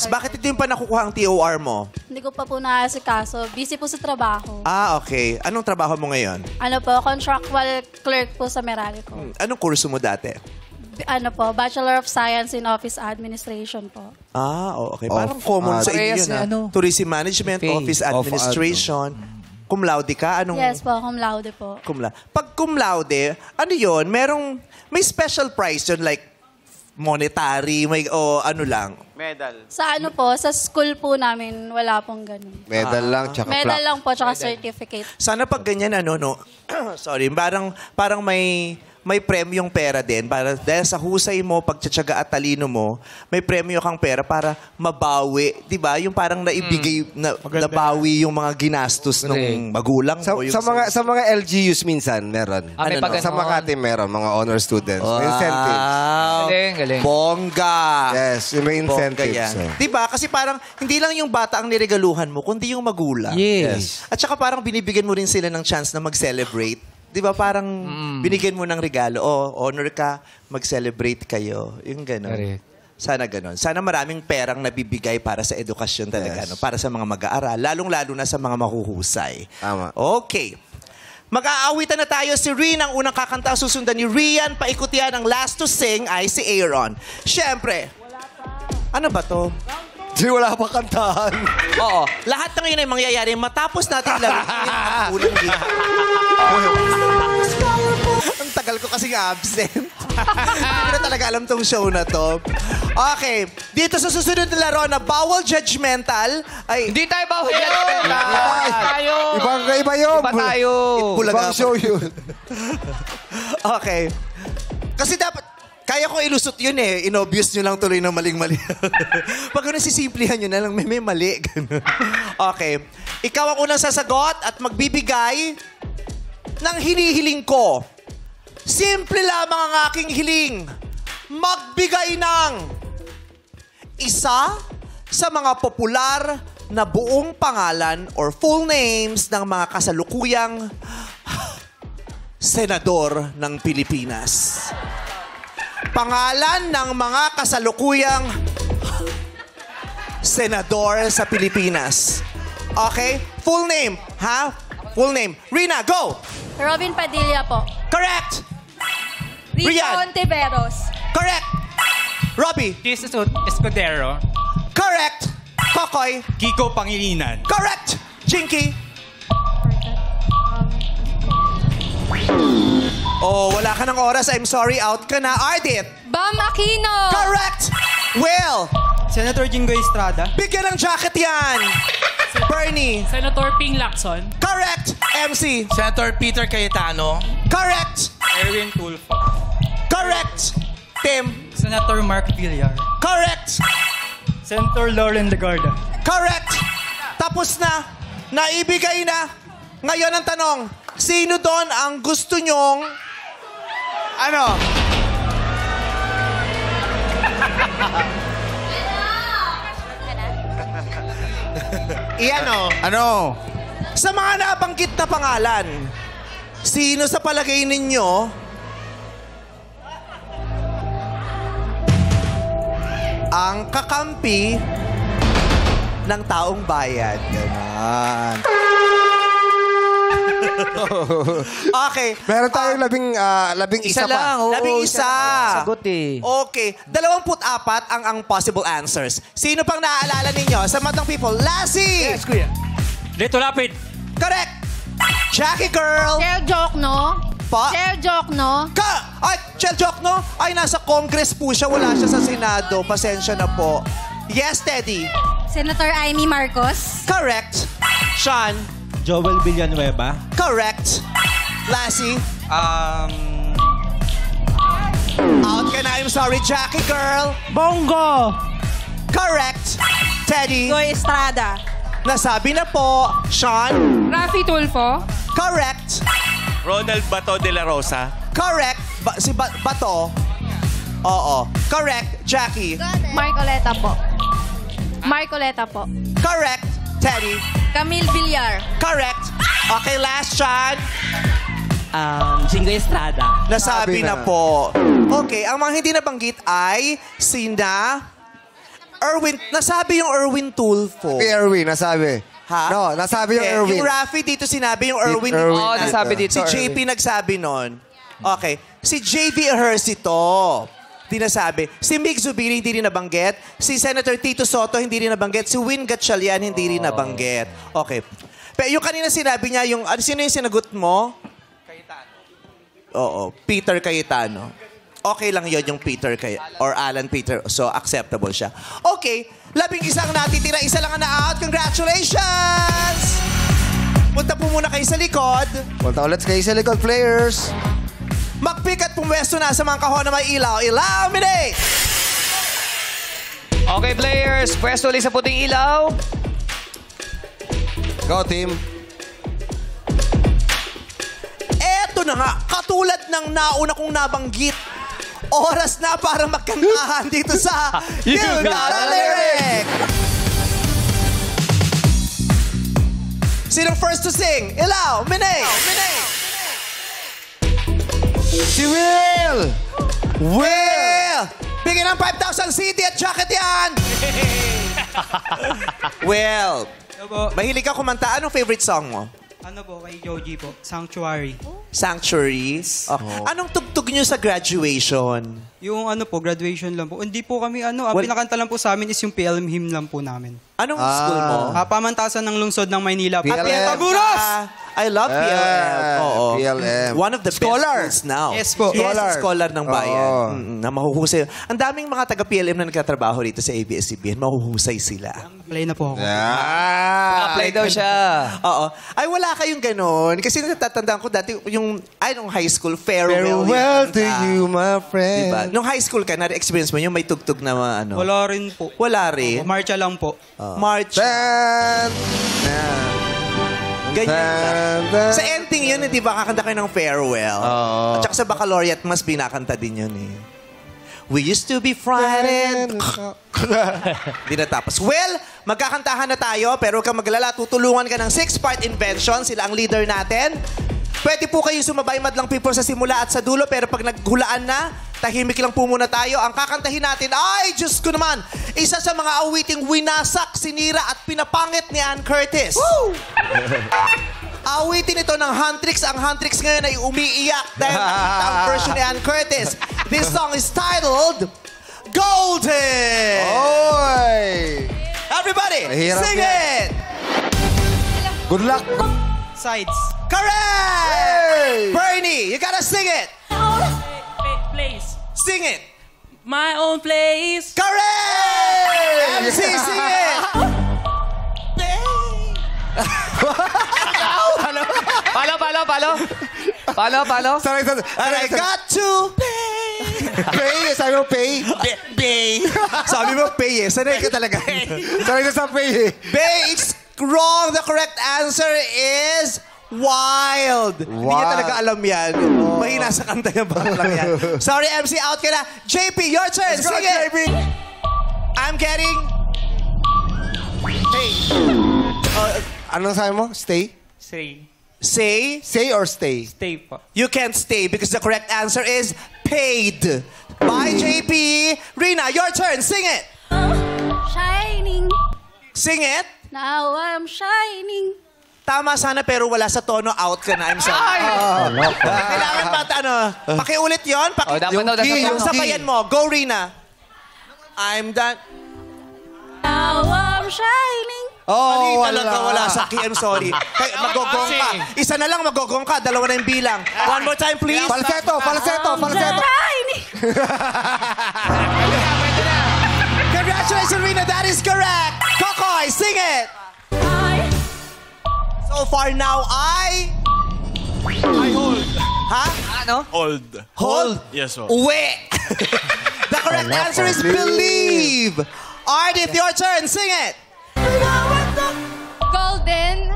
Speaker 7: Technological.
Speaker 1: Bakit ito yung pa nakukuha ang TOR mo?
Speaker 7: Hindi ko pa po naasikaso. Busy po sa trabaho.
Speaker 1: Ah, okay. Anong trabaho mo ngayon?
Speaker 7: Ano po, contractual clerk po sa Meralco.
Speaker 1: Anong kurso mo dati?
Speaker 7: Ano po, Bachelor of Science in Office Administration po.
Speaker 1: Ah, okay. Parang common sa inyo
Speaker 2: Parehas
Speaker 1: yun.
Speaker 2: na ano.
Speaker 1: Tourism Management,
Speaker 2: Okay.
Speaker 1: Office Administration. Cum laude ka? Anong
Speaker 7: Yes po, cum laude po.
Speaker 1: cum laude? Pag cum laude, ano yun? May special price yun, like monetary, may, o ano lang?
Speaker 7: Sa ano po, sa school po namin, wala pong ganun.
Speaker 4: Medal lang, tsaka
Speaker 7: Medal
Speaker 4: plaque.
Speaker 7: lang po, tsaka certificate.
Speaker 1: Sana pag ganyan, ano, no? Sorry, parang may premyong pera din. Dahil sa husay mo, pagtsatsaga at talino mo, may premyo kang pera para mabawi. Di ba? Yung parang naibigay, nabawi yung mga ginastos ng magulang
Speaker 4: Sa,
Speaker 1: mo. Yung
Speaker 4: sa mga LGUs minsan, meron.
Speaker 2: May
Speaker 1: Ano,
Speaker 2: pag
Speaker 4: Sa Makati meron, mga honor students. May incentives.
Speaker 1: Wow.
Speaker 2: Galing.
Speaker 1: Bongga.
Speaker 4: Yes, may
Speaker 1: Bongga
Speaker 4: incentives.
Speaker 1: yan.
Speaker 4: So.
Speaker 1: Di ba? Kasi parang hindi lang yung bata ang niregaluhan mo, kundi yung magulang.
Speaker 2: Yes.
Speaker 1: At saka parang binibigyan mo rin sila ng chance na mag-celebrate. Di ba? Parang binigyan mo ng regalo. Oh, honor ka, mag-celebrate kayo. Yung gano'n.
Speaker 2: Correct.
Speaker 1: Sana gano'n. Sana maraming perang nabibigay para sa edukasyon talaga.
Speaker 4: Yes.
Speaker 1: No? Para sa mga mag-aaral. Lalong-lalo na sa mga mahuhusay.
Speaker 4: Tama.
Speaker 1: Okay. Mag-aawitan na tayo. Si Rin ang unang kakanta. Susundan ni Rian. Paikot yan. Ang last to sing ay si Aaron. Siyempre. Ano ba to?
Speaker 4: Di wala pa kantahan.
Speaker 1: Oo. Lahat ng yun ay mangyayari matapos natin laro ang unang game. Ang tagal ko kasing absent. Hindi na talaga alam tong show na to. Okay. Dito sa susunod na laro na bawal judgmental ay...
Speaker 2: Hindi tayo bawal judgmental. Tayo.
Speaker 4: Ibang iba yun.
Speaker 2: Iba tayo.
Speaker 1: Bulaga
Speaker 4: Ibang show yun.
Speaker 1: Okay. Kasi dapat... Kaya ko ilusot yun eh. Inobvious nyo lang tuloy ng maling-mali. Pag ano, sisimplihan nyo na lang, may mali. Ganun. Okay. Ikaw ang unang sasagot at magbibigay ng hinihiling ko. Simple lamang ang aking hiling. Magbigay ng isa sa mga popular na buong pangalan or full names ng mga kasalukuyang senador ng Pilipinas. Pangalan ng mga kasalukuyang senador sa Pilipinas. Okay? Full name, ha? Full name. Rina, go!
Speaker 7: Robin Padilla po.
Speaker 1: Correct!
Speaker 7: Rico
Speaker 1: Rian.
Speaker 7: Ontiveros.
Speaker 1: Correct! Robbie,
Speaker 3: Jesus Escudero.
Speaker 1: correct! Kokoy,
Speaker 3: Kiko Pangilinan.
Speaker 1: correct! Chinky, oh, wala ka ng oras. I'm sorry, out ka na. Ardit,
Speaker 7: Bam Aquino.
Speaker 1: correct! Will,
Speaker 3: Senator Jingoy Estrada.
Speaker 1: bigyan ng jacket yan! Bernie,
Speaker 3: Senator Ping Lacson.
Speaker 1: correct! MC,
Speaker 9: Senator Peter Cayetano.
Speaker 1: correct!
Speaker 3: Erwin Tulfo.
Speaker 1: Correct! Tim,
Speaker 3: Senator Mark Villar.
Speaker 1: correct!
Speaker 3: Senator Lauren Legarda.
Speaker 1: Correct! Tapos na. Naibigay na. Ngayon ang tanong, sino doon ang gusto nyong... Ano? Iyan o.
Speaker 6: Ano?
Speaker 1: Sa mga nabanggit na pangalan, sino sa palagay ninyo ang kakampi ng taong bayan? Ganon. Okay.
Speaker 4: Meron tayong labing isa pa.
Speaker 2: Oo,
Speaker 1: Labing isa.
Speaker 2: Sagot eh.
Speaker 1: Okay. 24 ang possible answers. Sino pang naaalala ninyo sa matang people? Lassie!
Speaker 3: Kuya. Lito Lapid.
Speaker 1: Correct! Jackie Girl!
Speaker 7: Chel Jokno.
Speaker 1: Pa?
Speaker 7: Chel Jokno.
Speaker 1: Ay, Chel Jokno? Ay, nasa Congress po siya. Wala siya sa Senado. Pasensya na po. Yes, Teddy.
Speaker 7: Senator Amy Marcos.
Speaker 1: Correct. Sean.
Speaker 3: Joel Villanueva.
Speaker 1: Correct. Lassie. Out ka na. I'm sorry, Jackie Girl.
Speaker 3: Bongo.
Speaker 1: Correct. Teddy.
Speaker 7: Goy Estrada.
Speaker 1: Nasabi na po. Sean.
Speaker 7: Rafi Tulfo.
Speaker 1: Correct.
Speaker 9: Ronald Bato de la Rosa.
Speaker 1: Correct. Bato. Oo. Correct, Jackie.
Speaker 7: Marcoleta po. Marcoleta po.
Speaker 1: Correct, Teddy.
Speaker 7: Camille Villar.
Speaker 1: Correct. Okay, last chance.
Speaker 3: Jingo Estrada.
Speaker 1: Nasabi
Speaker 4: Sabi
Speaker 1: na
Speaker 4: na.
Speaker 1: po. Okay, ang mga hindi nabanggit ay sina Erwin. Nasabi yung Erwin Tulfo.
Speaker 4: Si Erwin, nasabi.
Speaker 1: Ha?
Speaker 4: No, nasabi yung
Speaker 1: Hindi,
Speaker 4: Erwin.
Speaker 1: Yung Rafi dito sinabi, yung Erwin.
Speaker 4: Erwin.
Speaker 2: Oo, nasabi dito.
Speaker 1: Si JP nagsabi nun. Okay. Si JV Ejercito. Di nasabi. Si Mig Zubiri hindi rin nabanggit. Si Senator Tito Soto hindi rin nabanggit. Si Win Gatchalian hindi rin nabanggit. Okay. Pero yung kanina sinabi niya, yung, sino yung sinagot mo? Oo, Peter Cayetano. Okay lang yon yung Peter or Alan Peter. So, acceptable siya. Okay, 11 ang natitira. Isa lang ang na-out. Congratulations! Punta po muna kayo sa likod.
Speaker 4: Punta ulit kayo sa likod, players.
Speaker 1: Mag-pick at pumwesto na sa mga kahon na may ilaw. Illuminate!
Speaker 2: Okay, players. Pwesto ulit sa puting ilaw.
Speaker 4: Go, team.
Speaker 1: Eto na nga, katulad ng nauna kong nabanggit. Oras na para magkantahan dito sa You Got a Lyric! Sinong first to sing? Ilaw, Minay!
Speaker 4: Si Will!
Speaker 1: Will! Bigyan ng 5,000 CD at jacket yan! Will, mahilig ka kumanta. Anong favorite song mo?
Speaker 3: Ano po, kay Joji po. Sanctuary.
Speaker 1: Sanctuary? Okay. Anong tugtog nyo sa graduation?
Speaker 3: Yung ano po, graduation lang po. Hindi po kami ano, ang pinakanta lang po sa amin is yung PLM hymn lang po namin.
Speaker 1: Anong school mo?
Speaker 3: Pamantasan ng lungsod ng Maynila.
Speaker 4: PLM.
Speaker 3: Taguros!
Speaker 1: I love PLM. Oo.
Speaker 4: PLM.
Speaker 1: One of the
Speaker 4: Scholar.
Speaker 1: best schools now.
Speaker 3: Yes po.
Speaker 1: Yes, scholar ng bayan.
Speaker 4: Oo.
Speaker 1: Na mahuhusay. Ang daming mga taga-PLM na nagkatrabaho rito sa ABS-CBN. Mahuhusay sila.
Speaker 3: Play na po ako.
Speaker 2: Apply daw siya.
Speaker 1: Oo. Ay, wala kayong ganon. Kasi natatandaan ko dati, yung, nung high school, farewell.
Speaker 4: Farewell
Speaker 1: yung
Speaker 4: to
Speaker 1: kanta.
Speaker 4: you, my friend.
Speaker 1: Diba? Nung high school ka, na-experience mo yung may tugtog na ano?
Speaker 3: Wala rin po.
Speaker 1: Wala rin.
Speaker 3: Marcha lang po.
Speaker 1: March. Ganyan. Sa ending yun, di ba, kakanta kayo ng farewell. At saka sa baccalaureate, mas binakanta din yun eh. We used to be frightened. Di natapos. Well, magkakantahan na tayo, pero huwag kang maglala, tutulungan ka ng 6-part invention. Sila ang leader natin. Pwede po kayo sumabay madlang people sa simula at sa dulo, pero pag naghulaan na, tahimik lang po muna tayo. Ang kakantahin natin, ay, Diyos ko naman, isa sa mga awiting winasak, sinira at pinapangit ni Ann Curtis. Awitin ito ng Huntrix. Ang Huntrix ngayon ay umiiyak dahil nakita ang version ni Ann Curtis. This song is titled Golden.
Speaker 4: Oy!
Speaker 1: Everybody,
Speaker 4: Mahirap
Speaker 1: sing
Speaker 4: yan.
Speaker 1: it!
Speaker 4: Good luck.
Speaker 3: Sides.
Speaker 1: Correct!
Speaker 4: Hey!
Speaker 1: Bernie, you gotta sing it.
Speaker 3: Place.
Speaker 1: Sing it.
Speaker 3: My own place.
Speaker 1: Correct! MC, sing it.
Speaker 2: Palo.
Speaker 1: And I got to
Speaker 4: Pay, sabi mo pay.
Speaker 1: pay. Sabi mo pay eh. Sanay ka talaga.
Speaker 4: Sabi ko sa pay eh.
Speaker 1: Pay is wrong. The correct answer is wild. Hindi niya talaga alam yan. Mahina sa kanta niya ba lang yan. Sorry, MC, out ka na. JP, your turn.
Speaker 4: Let's go,
Speaker 1: Sing it.
Speaker 4: JP.
Speaker 1: I'm getting... Hey.
Speaker 4: Anong sabi mo? Stay?
Speaker 1: Say,
Speaker 4: Say or stay?
Speaker 3: Stay po.
Speaker 1: you can't stay because the correct answer is paid. Bye, JP. Rina, your turn. Sing it.
Speaker 7: Shining.
Speaker 1: Sing it.
Speaker 7: Now I'm shining.
Speaker 1: Tama sana pero wala sa tono. Out ka na. I'm sorry. Kailangan ba pakiulit yon?
Speaker 2: Dapat daw.
Speaker 1: Yung sabayan mo. Go, Rina. I'm done.
Speaker 7: Now I'm shining.
Speaker 1: Mali talaga, wala sa akin. I'm sorry. Magogong ka. Isa na lang, magogong ka. Dalawa na yung bilang. One more time, please.
Speaker 4: Falsetto.
Speaker 7: Shining.
Speaker 1: Congratulations, Rina. That is correct. Kokoy, sing it. So far now, I hold. Ha?
Speaker 2: Ano?
Speaker 1: Hold?
Speaker 6: Yes, sir.
Speaker 1: Uwi. The correct answer is believe. Ardith, your turn. Sing it.
Speaker 7: Golden.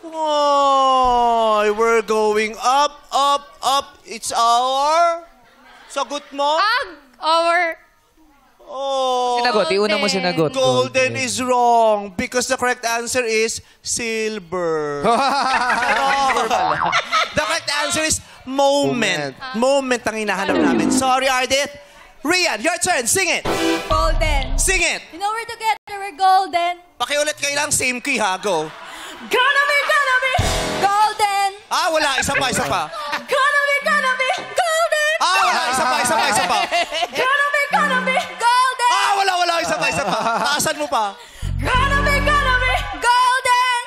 Speaker 1: Oh, we're going up, up, up. It's our... Sagot mo?
Speaker 5: Or
Speaker 1: Oh.
Speaker 2: Sinagot. Iuna mo sinagot.
Speaker 1: Golden is wrong because the correct answer is silver. The correct answer is moment. Moment ang hinahanap namin. Sorry, Ardit. Rian, your turn. Sing it.
Speaker 7: Golden.
Speaker 1: Sing it.
Speaker 7: You know we're together, we're golden.
Speaker 1: Pakiulit kayo lang. Same key, ha? Go.
Speaker 7: Gonna be golden.
Speaker 1: Ah, wala. Isa pa, isa pa.
Speaker 7: Gonna be golden.
Speaker 1: Ah, wala. Isa pa, isa pa, isa pa.
Speaker 7: Gonna be golden.
Speaker 1: Ah, wala, wala. Isa pa, isa pa. Taasan mo pa.
Speaker 7: Gonna be golden.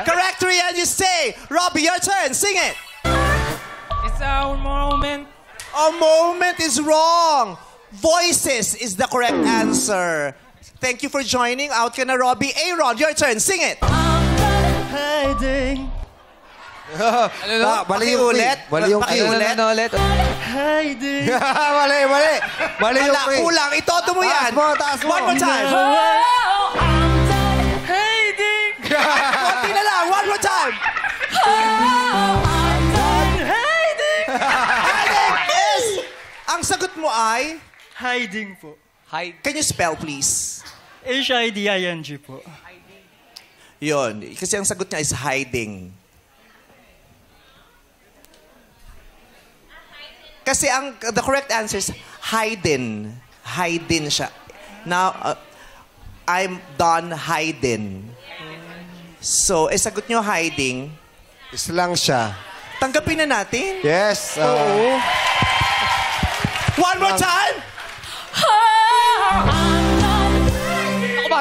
Speaker 1: Correct, Rian. You say. Robbie, your turn. Sing it.
Speaker 3: It's our moment.
Speaker 1: A moment is wrong. Voices is the correct answer. Thank you for joining. Out ka na, Robbie. Aaron, your turn. Sing it.
Speaker 6: Hiding.
Speaker 4: Mali yung
Speaker 1: Pakiulit.
Speaker 4: key. Mali yung key.
Speaker 1: Pakiulit.
Speaker 6: Hiding.
Speaker 4: Mali, mali. Mali yung
Speaker 1: Wala,
Speaker 4: key.
Speaker 1: kulang. Itodo mo yan.
Speaker 4: Taas mo.
Speaker 1: One more time.
Speaker 6: Hiding.
Speaker 1: Konti na lang. One more time.
Speaker 6: Hiding.
Speaker 1: Hiding is... Ang sagot mo ay...
Speaker 6: Hiding po.
Speaker 2: Hide.
Speaker 1: Can you spell, please?
Speaker 6: H-I-D-I-N-G po.
Speaker 1: Yun. Kasi ang sagot niya is hiding. Kasi the correct answer is hiding. Hiding siya. Now, I'm done hiding. So, sagot niyo hiding.
Speaker 4: Islang siya.
Speaker 1: Tanggapin na natin.
Speaker 4: Yes.
Speaker 1: One more time. I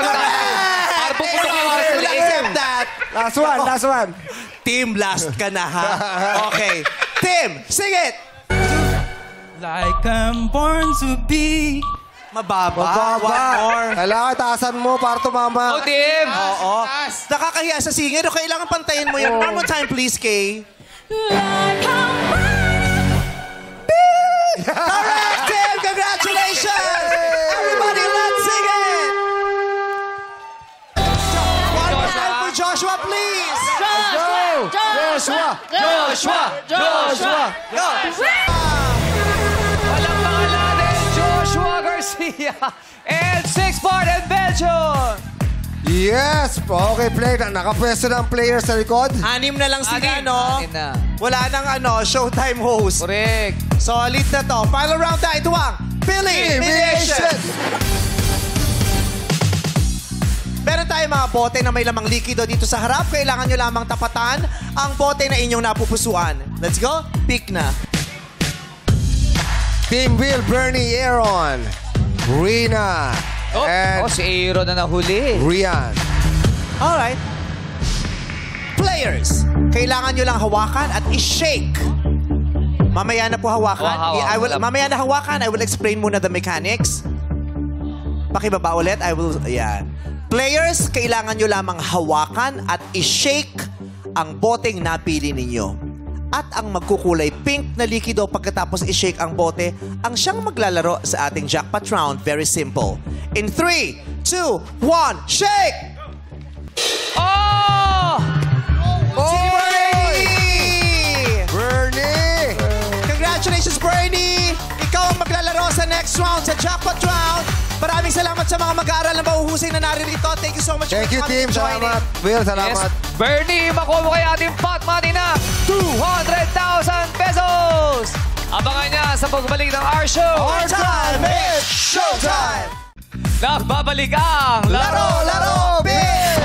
Speaker 1: will accept that.
Speaker 4: Last one, last one.
Speaker 1: Tim, last ka na, ha? Okay. Tim, sing it.
Speaker 3: Like I'm born to be.
Speaker 1: Mababa. One more.
Speaker 4: Kailangan taasan mo para tumama.
Speaker 2: Go, Tim!
Speaker 1: Oo. Nakakahiya sa singer. Kailangan pantayin mo yan. One more time, please, Kay. Correct, Tim! Congratulations! Everybody, let's sing it! One more time for Joshua, please!
Speaker 4: Joshua!
Speaker 2: Joshua!
Speaker 1: Go!
Speaker 2: Walang pangalan natin, Joshua Garcia and 6-part and Belgium!
Speaker 4: Yes! Okay, play. Nakapwesto ng player sa likod.
Speaker 1: Anim na lang sila,
Speaker 2: Anim.
Speaker 1: no?
Speaker 2: Anim na.
Speaker 1: Wala nang Showtime host.
Speaker 2: Correct.
Speaker 1: Solid na to. Final round na. Ito ang Elimination! Meron tayong mga bote na may lamang likido dito sa harap. Kailangan nyo lamang tapatan ang bote na inyong napupusuan. Let's go. Pick na.
Speaker 4: Team Will, Bernie, Aaron, Rina, and
Speaker 2: si Aaron na nahuli.
Speaker 4: Rian.
Speaker 1: Alright. Players, kailangan nyo lang hawakan at i-shake. Mamaya na po hawakan. Mamaya na hawakan. I will explain muna the mechanics. Pakibaba ulit. Ayan. Players, kailangan nyo lamang hawakan at i-shake ang boteng napili ninyo. At ang magkukulay pink na likido pagkatapos i-shake ang bote, ang siyang maglalaro sa ating jackpot round. Very simple. In 3, 2, 1, shake!
Speaker 2: Oh!
Speaker 1: Si Bernie!
Speaker 4: Bernie!
Speaker 1: Congratulations, Bernie! Ikaw ang maglalaro sa next round, sa jackpot round. Maraming salamat sa mga mag-aaral na mahuhusay na naririto. Thank you so much
Speaker 4: Thank
Speaker 1: for
Speaker 4: you, team.
Speaker 1: joining.
Speaker 4: Salamat. Will, salamat.
Speaker 2: Yes. Bernie, makuha mo kay ating pot money na 200,000 pesos! Abangan niya sa pagbalik ng our show.
Speaker 1: Our time is showtime!
Speaker 2: Nagbabalik ang
Speaker 1: Laro, Bill!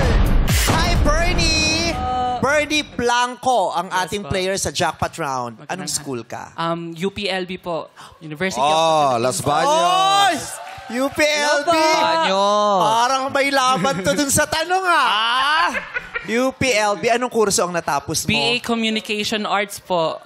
Speaker 1: Hi, Bernie! Bernie Blanco, ang ating player sa jackpot round. Anong school ka?
Speaker 3: UPLB po. University
Speaker 4: Oh, Las Baños.
Speaker 1: UPLB!
Speaker 2: Banyo.
Speaker 1: Parang may laban to dun sa tanong, ha? UPLB, anong kurso ang natapos mo?
Speaker 3: BA Communication Arts po.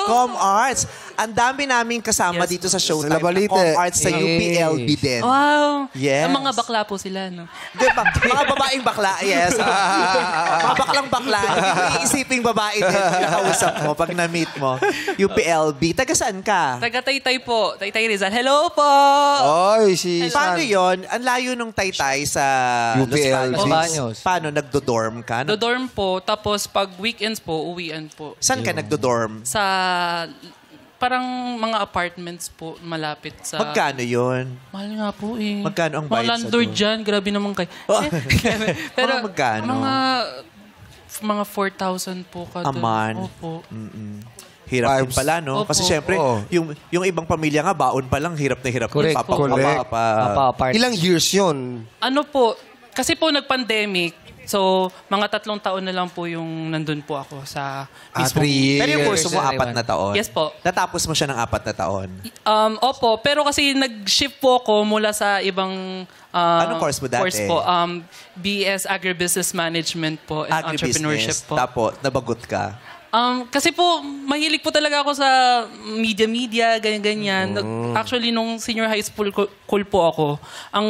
Speaker 1: Com Arts. Ang dami naming kasama dito sa Showtime.
Speaker 4: Sila Balite.
Speaker 1: Na com-arts sa UPLB din.
Speaker 10: Wow!
Speaker 1: Yes.
Speaker 10: Ang mga bakla po sila, no?
Speaker 1: Diba? Mga babaeng bakla, yes. Mga baklang bakla. Hindi mo iisiping babae din yung nakausap mo pag na-meet mo. UPLB. Taga saan ka?
Speaker 10: Taga Taytay po. Taytay Rizal. Hello po!
Speaker 4: Oy, si
Speaker 1: Paano
Speaker 4: San.
Speaker 1: yon? Ang layo nung Taytay sa
Speaker 4: UPLB.
Speaker 1: Los Baños. Paano? Nagdo-dorm ka?
Speaker 10: Do-dorm po. Tapos pag weekends po, uwian po.
Speaker 1: Saan ka nagdo-dorm?
Speaker 10: Sa parang mga apartments po malapit sa...
Speaker 1: Magkano yon?
Speaker 10: Mahal nga po eh.
Speaker 1: Magkano ang
Speaker 10: mga
Speaker 1: bayad sa
Speaker 10: landlord
Speaker 1: doon?
Speaker 10: dyan, grabe naman kayo.
Speaker 1: Mga magkano?
Speaker 10: Mga 4,000 po ka
Speaker 1: A
Speaker 10: doon.
Speaker 1: month?
Speaker 10: Opo.
Speaker 1: Hirap din
Speaker 4: Vibes.
Speaker 1: pala, no?
Speaker 10: Opo.
Speaker 1: Kasi syempre, yung ibang pamilya nga, baon pa lang, hirap na hirap.
Speaker 11: Correct.
Speaker 4: Ilang years yun?
Speaker 10: Ano po, kasi po nag-pandemic, so mga 3 taon na lang po yung nandun po ako sa mismo.
Speaker 4: 3 years.
Speaker 1: Pero yung kurso mo, 4 na taon.
Speaker 10: Yes po.
Speaker 1: Natapos mo siya ng 4 na taon.
Speaker 10: Opo, pero kasi nag-shift po ako mula sa ibang
Speaker 1: Anong course mo dati?
Speaker 10: Course po, BS Agribusiness Management po and Entrepreneurship po.
Speaker 1: Tapos, nabagot ka.
Speaker 10: Kasi po, mahilig po talaga ako sa media, ganyan-ganyan. Actually, nung senior high school cool po ako, ang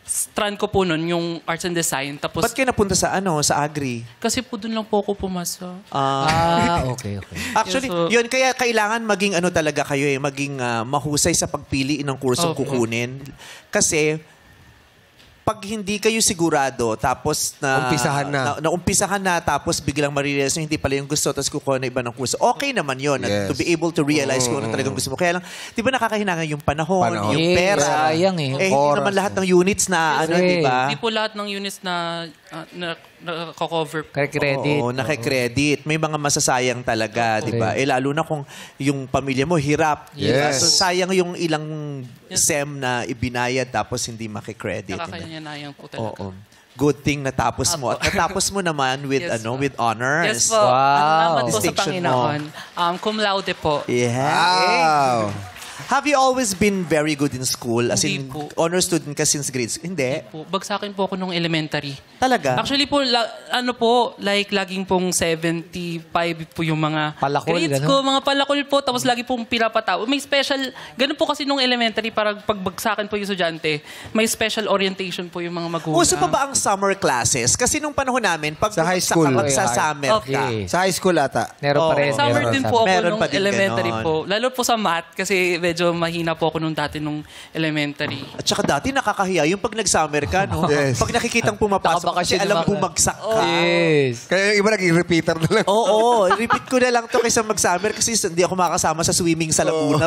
Speaker 10: strand ko po nun, yung arts and design. Tapos,
Speaker 1: Ba't kayo napunta sa sa Agri?
Speaker 10: kasi po dun lang po ako pumasa.
Speaker 11: Okay.
Speaker 1: Actually,
Speaker 10: Yes, so-
Speaker 1: yun, kaya kailangan maging talaga kayo maging mahusay sa pagpili ng kursong
Speaker 10: Opo.
Speaker 1: kukunin. Kasi, pag hindi kayo sigurado, tapos umpisahan na, tapos biglang marirealize na hindi pala yung gusto, tapos kukuha na iba ng kurso. Okay naman yun.
Speaker 4: Yes.
Speaker 1: To be able to realize kung ano talagang gusto mo. Kaya lang, di ba nakakahinangan yung panahon, yung pera.
Speaker 11: Sayang eh.
Speaker 1: Hindi naman lahat ng units na, di ba?
Speaker 10: Hindi po lahat ng units na cover.
Speaker 11: Kaya credit.
Speaker 1: Oo, nakikredit. May mga masasayang talaga, di ba? Lalo na kung yung pamilya mo hirap. Diba?
Speaker 4: Yes.
Speaker 1: So, sayang yung ilang SEM na ibinayad tapos hindi makikredit.
Speaker 10: Nakakayanayang po talaga.
Speaker 1: Oo. Good thing natapos mo. At natapos mo naman with
Speaker 10: Yes, po.
Speaker 1: with honors.
Speaker 10: Yes po. Salamat po sa
Speaker 1: Distinction
Speaker 10: Panginoon. Cum laude po.
Speaker 1: Yeah.
Speaker 4: Wow.
Speaker 1: Have you always been very good in school? As
Speaker 10: Hindi
Speaker 1: in,
Speaker 10: po.
Speaker 1: honor student ka since grades? Hindi.
Speaker 10: Po. Bagsakin po ako nung elementary.
Speaker 1: Talaga?
Speaker 10: Actually po, laging pong 75 po yung mga
Speaker 11: Palakol,
Speaker 10: grades
Speaker 11: ganun?
Speaker 10: ko, mga palakol po, tapos lagi pong pinapataw. May special, ganun po kasi nung elementary, para pagbagsakin po yung estudyante, may special orientation po yung mga magulang.
Speaker 1: Uso pa ba ang summer classes? Kasi nung panahon namin, pag
Speaker 4: Sa high school.
Speaker 1: magsa-summer ka,
Speaker 10: Okay.
Speaker 4: Sa high school ata.
Speaker 11: Meron pa rin.
Speaker 10: Summer din po ako
Speaker 1: Meron
Speaker 10: nung
Speaker 1: pa din
Speaker 10: elementary
Speaker 1: ganon.
Speaker 10: po. Lalo po sa math, kasi medyo mahina po ako nung dati nung elementary.
Speaker 1: At saka dati nakakahiya yung pag nag-summer ka, no?
Speaker 4: Yes.
Speaker 1: Pag nakikitang pumapasok, kasi
Speaker 11: Nakabakasyon
Speaker 1: alam
Speaker 11: naman.
Speaker 1: bumagsak ka.
Speaker 11: Yes.
Speaker 4: Kaya yung iba naging repeater na lang.
Speaker 1: Oo, repeat ko na lang to kaysa mag-summer kasi hindi ako makasama sa swimming sa Laguna.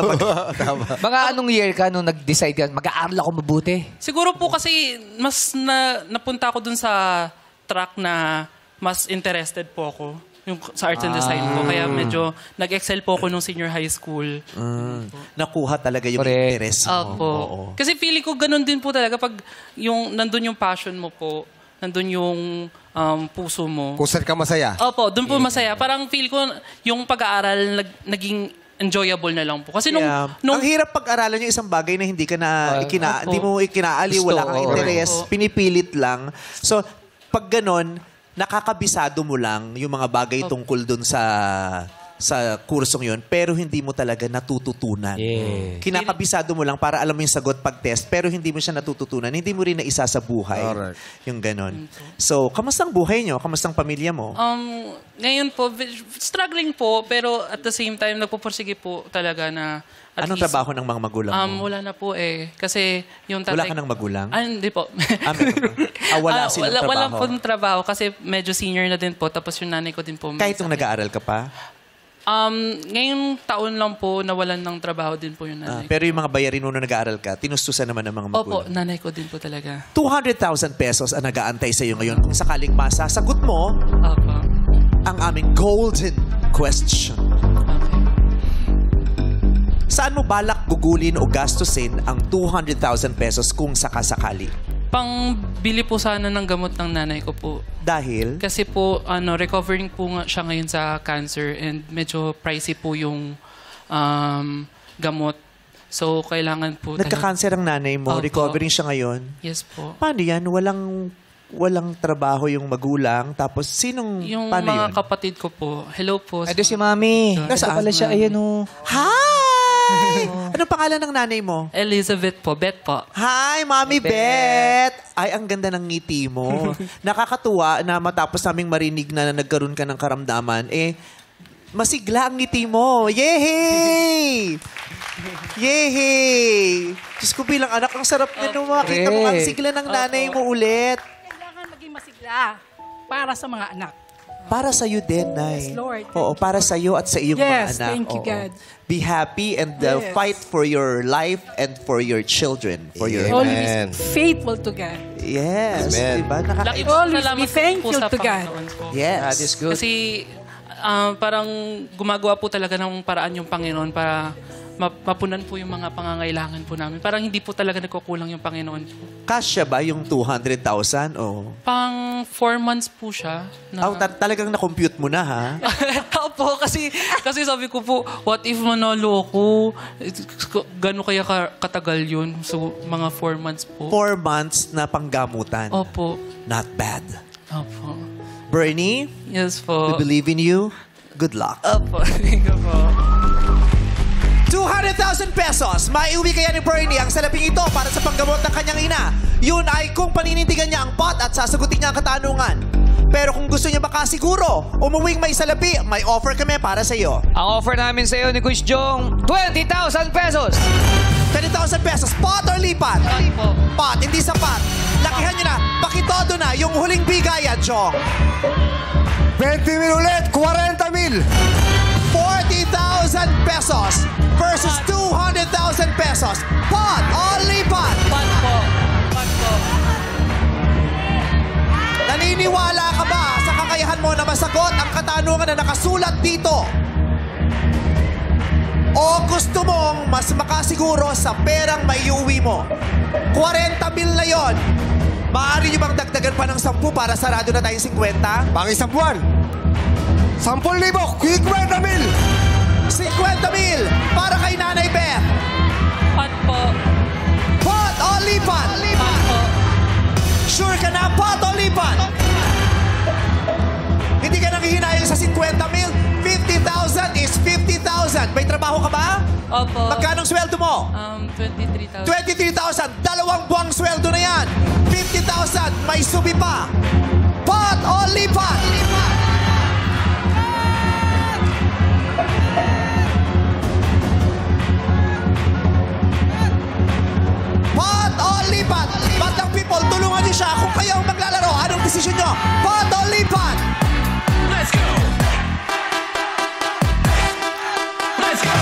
Speaker 11: Mga anong year ka nung nag-decide ka, mag-aaral ako mabuti?
Speaker 10: Siguro po kasi mas napunta ako dun sa track na mas interested po ako. Yung sa arts and design po. Kaya medyo nag-excel po ako nung senior high school.
Speaker 1: Nakuha talaga yung
Speaker 11: Correct.
Speaker 1: interest mo.
Speaker 10: Opo.
Speaker 1: Oo.
Speaker 10: Kasi feeling ko ganun din po talaga pag nandun yung passion mo po, nandun yung puso mo.
Speaker 4: Kung saan ka masaya.
Speaker 10: Opo, dun po masaya. Parang feel ko yung pag-aaral naging enjoyable na lang po. Kasi
Speaker 1: Yeah. Ang hirap pag-aralan yung isang bagay na hindi ka na
Speaker 10: Opo.
Speaker 1: hindi mo ikinaali, wala kang
Speaker 11: Gusto,
Speaker 1: interes,
Speaker 10: opo.
Speaker 1: pinipilit lang. So, pag ganon, nakakabisado mo lang yung mga bagay tungkol dun sa kursong yun, pero hindi mo talaga natututunan.
Speaker 11: Yeah.
Speaker 1: Kinakabisado mo lang para alam mo yung sagot pag test, pero hindi mo siya natututunan. Hindi mo rin naisa sa buhay.
Speaker 4: Correct.
Speaker 1: Yung ganon. So, kamusta ang buhay nyo? Kamusta ang pamilya mo?
Speaker 10: Ngayon po, struggling po, pero at the same time, nagpupursige po talaga na at
Speaker 1: Anong
Speaker 10: least,
Speaker 1: trabaho ng mga magulang mo?
Speaker 10: wala na po eh. Kasi yung tatay...
Speaker 1: Wala ka ng magulang?
Speaker 10: Hindi po.
Speaker 1: Meron pa. Wala silang trabaho?
Speaker 10: Wala pong trabaho kasi medyo senior na din po. Tapos yung nanay ko din po. may
Speaker 1: Kahit nung
Speaker 10: sakit.
Speaker 1: nag-aaral ka pa?
Speaker 10: Ngayong taon lang po, nawalan ng trabaho din po yung nanay ko.
Speaker 1: Pero yung mga bayarin mo nung nag-aaral ka, tinustusan naman ng mga
Speaker 10: Opo,
Speaker 1: magulang.
Speaker 10: nanay ko din po talaga.
Speaker 1: 200,000 pesos ang nag-aantay sa iyo ngayon. Kung sakaling masasagot mo
Speaker 10: Opo.
Speaker 1: ang aming golden question. Saan mo balak gugulin o gastusin ang 200,000 pesos kung sakasakali?
Speaker 10: Pang-bili po sana ng gamot ng nanay ko po.
Speaker 1: Dahil?
Speaker 10: Kasi po, recovering po nga siya ngayon sa cancer and medyo pricey po yung gamot. So, kailangan po...
Speaker 1: Nagka-cancer ang nanay mo,
Speaker 10: Opo.
Speaker 1: recovering siya ngayon.
Speaker 10: Yes po.
Speaker 1: Paano yan? Walang trabaho yung magulang. Tapos,
Speaker 10: Yung
Speaker 1: paano
Speaker 10: mga
Speaker 1: yun?
Speaker 10: kapatid ko po, hello po.
Speaker 11: Ito si Mami. Nasa pala siya, ayan o.
Speaker 1: Hi! Hi! Anong pangalan ng nanay mo?
Speaker 10: Elizabeth po. Beth po.
Speaker 1: Hi, Mami Beth! Ay, ang ganda ng ngiti mo. Nakakatuwa na matapos naming marinig na nagkaroon ka ng karamdaman, masigla ang ngiti mo. Yehey! Yehey! Diyos ko, bilang anak, ang sarap na makita mo ang sigla ng nanay mo ulit.
Speaker 12: Kailangan maging masigla para sa mga anak.
Speaker 1: Para sa iyo din, Nay.
Speaker 12: Yes, Lord.
Speaker 1: Oo, para sa iyo at sa iyong mga
Speaker 12: Yes,
Speaker 1: anak.
Speaker 12: thank you,
Speaker 1: Oo.
Speaker 12: God.
Speaker 1: Be happy and
Speaker 12: Yes.
Speaker 1: fight for your life and for your children. For your
Speaker 12: Always faithful to God.
Speaker 1: Yes,
Speaker 4: Amen.
Speaker 1: diba?
Speaker 10: Laki
Speaker 12: Always
Speaker 10: salamat
Speaker 12: be thankful
Speaker 10: po sa
Speaker 12: to God.
Speaker 10: Panginoon po.
Speaker 1: Yes.
Speaker 11: That is good.
Speaker 10: Kasi parang gumagawa po talaga ng paraan yung Panginoon para mapunan po yung mga pangangailangan po namin. Parang hindi po talaga nagkukulang yung Panginoon po.
Speaker 1: Kasya ba yung 200,000? O
Speaker 10: Pang 4 months po siya.
Speaker 1: talagang na-compute mo na, ha?
Speaker 10: Opo, kasi sabi ko po, what if manalo ako? Gano'n kaya katagal yun? So, mga 4 months po.
Speaker 1: 4 months na panggamutan.
Speaker 10: Opo.
Speaker 1: Not bad.
Speaker 10: Opo.
Speaker 1: Bernie,
Speaker 10: Yes
Speaker 1: we
Speaker 10: po.
Speaker 1: believe in you. Good luck.
Speaker 10: Opo. Thank you po.
Speaker 1: 200,000 pesos. Maiuwi kaya ni Bernie ang salaping ito para sa panggamot ng kanyang ina. Yun ay kung paninindigan niya ang pot at sasagutin niya ang katanungan. Pero kung gusto niya makasiguro, umuwing may salapi, may offer kami para sa iyo.
Speaker 2: Ang offer namin sa iyo ni Coach Jong, 20,000 pesos.
Speaker 1: 20,000 pesos. Pot or lipat?
Speaker 10: Po.
Speaker 1: Pot, hindi sapat. Lakihan niyo na. Pakitodo na yung huling bigayan, Jong.
Speaker 4: 20,000 ulit, 40,000.
Speaker 1: 40,000 pesos versus 200,000 pesos. Pot o lipat?
Speaker 10: Pat po. Pat po.
Speaker 1: Naniniwala ka ba sa kakayahan mo na masagot ang katanungan na nakasulat dito? O gusto mong mas makasiguro sa perang maiuwi mo? 40,000 na yon. Maaari niyo bang dagdagan pa ng 10 para sarado na tayong 50?
Speaker 4: Pang-isang buwan. 10,000, 50,000.
Speaker 1: 50,000 para kay Nanay Beth.
Speaker 10: Pat po.
Speaker 1: Pot o lipat?
Speaker 10: Pat po.
Speaker 1: Sure ka na, pot o lipat? Hindi ka nanghihinayang sa 50,000? 50,000 is 50,000. May trabaho ka ba?
Speaker 10: Opo.
Speaker 1: Magkano sweldo mo?
Speaker 10: 23,000.
Speaker 1: 23,000. 2 buwang sweldo na yan. 50,000. May subi pa. Pot o lipat? Pot o lipat? Batang people, tulungan niyo siya kung kayo ang maglalaro. Anong desisyon niyo? Pot o lipat?
Speaker 9: Let's go! Let's go!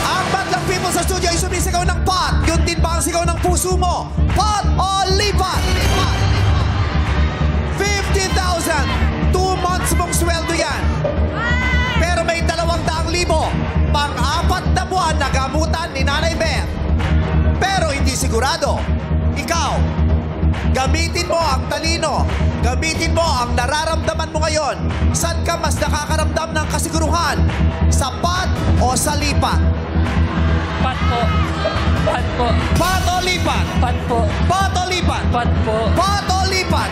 Speaker 1: Ang batang people sa studio ay sumisigaw ng pot. Yun din ba ang sigaw ng puso mo? Pot o lipat? 50,000. 2 months mong sweldo yan. Pero may 200,000. Pang-4 na buwan na gamutan ni Nanay Beth. Pero hindi sigurado. Ikaw, gamitin mo ang talino. Gamitin mo ang nararamdaman mo ngayon. Saan ka mas nakakaramdam ng kasiguruhan? Sa pot o sa lipat?
Speaker 10: Pat po. Pat po.
Speaker 1: Pot o lipat?
Speaker 10: Pat po.
Speaker 1: Pot o lipat?
Speaker 10: Pat po.
Speaker 1: Pot o lipat?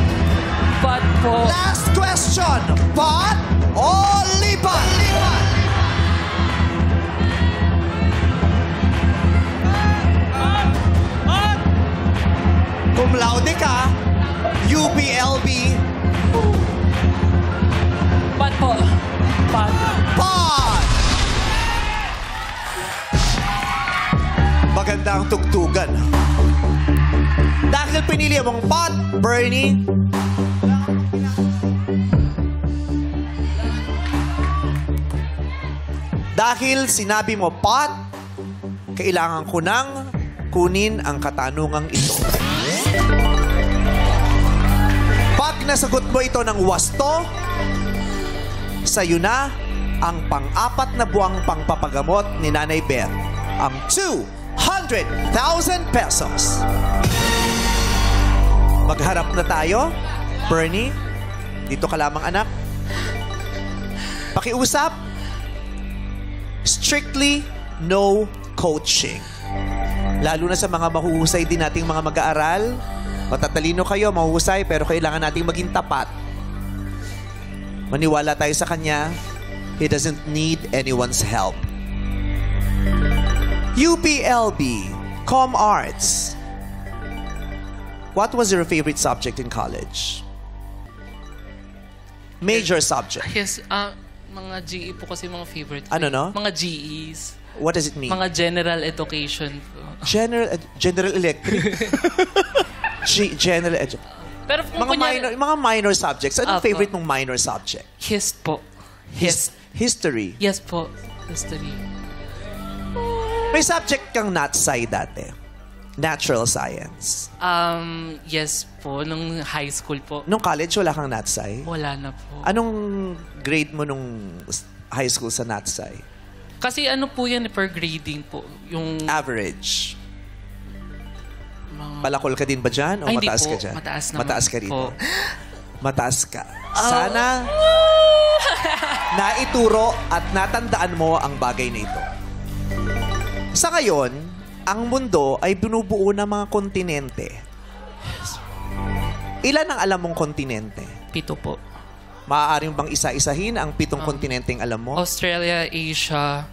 Speaker 10: Pat po.
Speaker 1: Last question. Pot o lipat? Cum laude ka, UPLB,
Speaker 10: Pat po. Pat.
Speaker 1: pot! Magandang tugtugan. Dahil pinili mong pot, Bernie, dahil sinabi mo pot, kailangan ko nang kunin ang katanungang ito. Pag nasagot mo ito ng wasto, sa'yo na ang pang-4 na buwang pangpapagamot ni Nanay Beth. Ang 200,000 pesos. Magharap na tayo. Bernie, dito ka lamang, anak. Pakiusap. Strictly no coaching. Lalo na sa mga mahuhusay din nating mga mag-aaral. Matatalino kayo, mahuhusay, pero kailangan nating maging tapat. Maniwala tayo sa kanya. He doesn't need anyone's help. UPLB, Com Arts. What was your favorite subject in college? Major subject.
Speaker 10: Yes, mga GE po kasi mga favorite.
Speaker 1: Ano, no?
Speaker 10: Mga GEs.
Speaker 1: What does it mean?
Speaker 10: Mga general education po.
Speaker 1: General Electric? General education.
Speaker 10: Pero kung
Speaker 1: Mga minor subjects. Anong
Speaker 10: Apo.
Speaker 1: favorite mong minor subject?
Speaker 10: His po.
Speaker 1: History.
Speaker 10: Yes po. History.
Speaker 1: May subject kang nat-sci dati. Natural science.
Speaker 10: Yes po. Nung high school po.
Speaker 1: Nung college, wala kang nat-sci?
Speaker 10: Wala na po.
Speaker 1: Anong grade mo nung high school sa nat-sci?
Speaker 10: Kasi ano po yan, per grading po. Yung...
Speaker 1: Average. Palakol ka din ba dyan? O
Speaker 10: Ay, hindi
Speaker 1: mataas
Speaker 10: po.
Speaker 1: ka dyan?
Speaker 10: Mataas naman
Speaker 1: Mataas ka rito.
Speaker 10: po.
Speaker 1: Mataas ka. Sana naituro at natandaan mo ang bagay na ito. Sa ngayon, ang mundo ay binubuo ng mga kontinente. Ilan ang alam mong kontinente?
Speaker 10: 7 po.
Speaker 1: Maaaring bang isa-isahin ang 7 kontinenteng alam mo?
Speaker 10: Australia, Asia,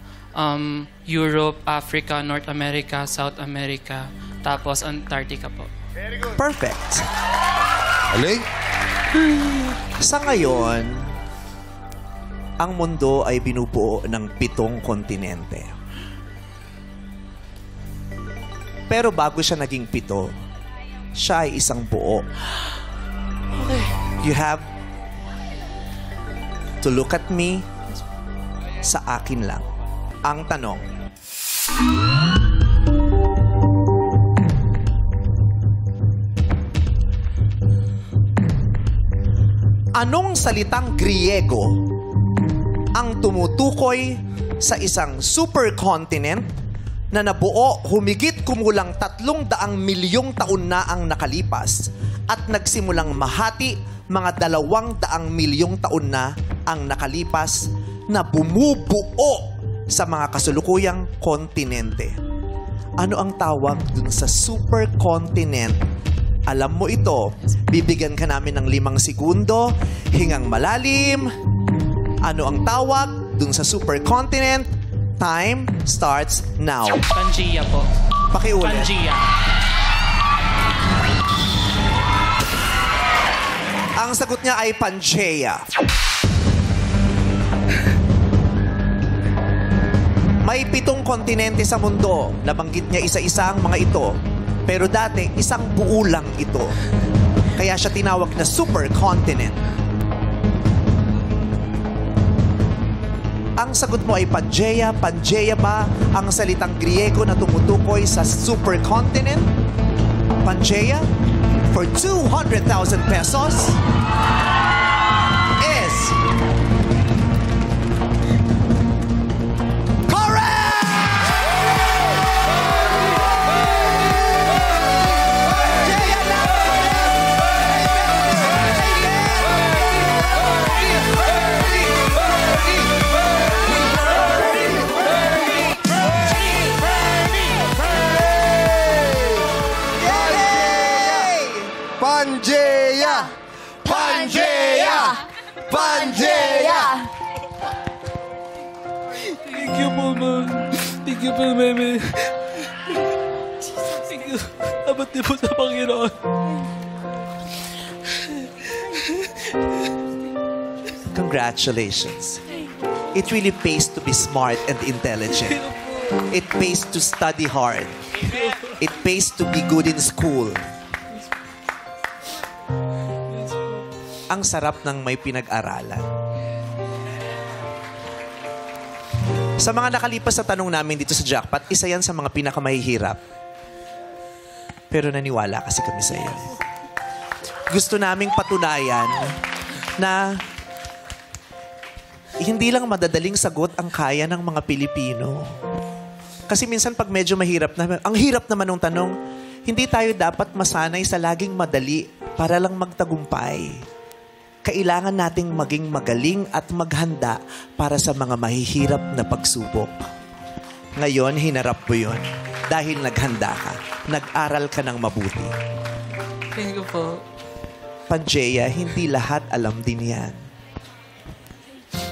Speaker 10: Europe, Africa, North America, South America, tapos Antarctica po.
Speaker 1: Perfect.
Speaker 4: Aling?
Speaker 1: Sa ngayon, ang mundo ay binubuo ng 7 kontinente. Pero bago siya naging 7, siya ay isang buo.
Speaker 10: Okay.
Speaker 1: You have to look at me sa akin lang. Ang tanong, anong salitang Griego ang tumutukoy sa isang supercontinent na nabuo humigit kumulang 300 milyong taon na ang nakalipas at nagsimulang mahati mga 200 milyong taon na ang nakalipas na bumubuo sa mga kasulukuyang kontinente. Ano ang tawag dun sa supercontinent? Alam mo ito, bibigyan ka namin ng 5 segundo, hingang malalim. Ano ang tawag dun sa supercontinent? Time starts now.
Speaker 10: Pangea po.
Speaker 1: Pakiulit.
Speaker 10: Pangea.
Speaker 1: Ang sagot niya ay Pangea. May 7 kontinente sa mundo. Nabanggit niya isa-isa ang mga ito. Pero dati, isang buo lang ito. Kaya siya tinawag na supercontinent. Ang sagot mo ay Pangea. Pangea ba ang salitang Griego na tumutukoy sa supercontinent? Pangea? For 200,000 pesos is
Speaker 4: Pangea! Pangea! Pangea!
Speaker 10: Thank you po, ma'am. Thank you po, meme. Thank you. Abat niyo po sa Panginoon.
Speaker 1: Congratulations. It really pays to be smart and intelligent. It pays to study hard. It pays to be good in school. Ang sarap ng may pinag-aralan. Sa mga nakalipas sa tanong namin dito sa Jackpot, isa yan sa mga pinakamahihirap. Pero naniwala kasi kami sa iyo. Gusto naming patunayan na hindi lang madadaling sagot ang kaya ng mga Pilipino. Kasi minsan pag medyo mahirap na, ang hirap naman ng tanong, hindi tayo dapat masanay sa laging madali para lang magtagumpay. Kailangan nating maging magaling at maghanda para sa mga mahihirap na pagsubok. Ngayon, hinarap mo yun dahil naghanda ka. Nag-aral ka ng mabuti.
Speaker 10: Thank you po.
Speaker 1: Pangea, hindi lahat alam din yan.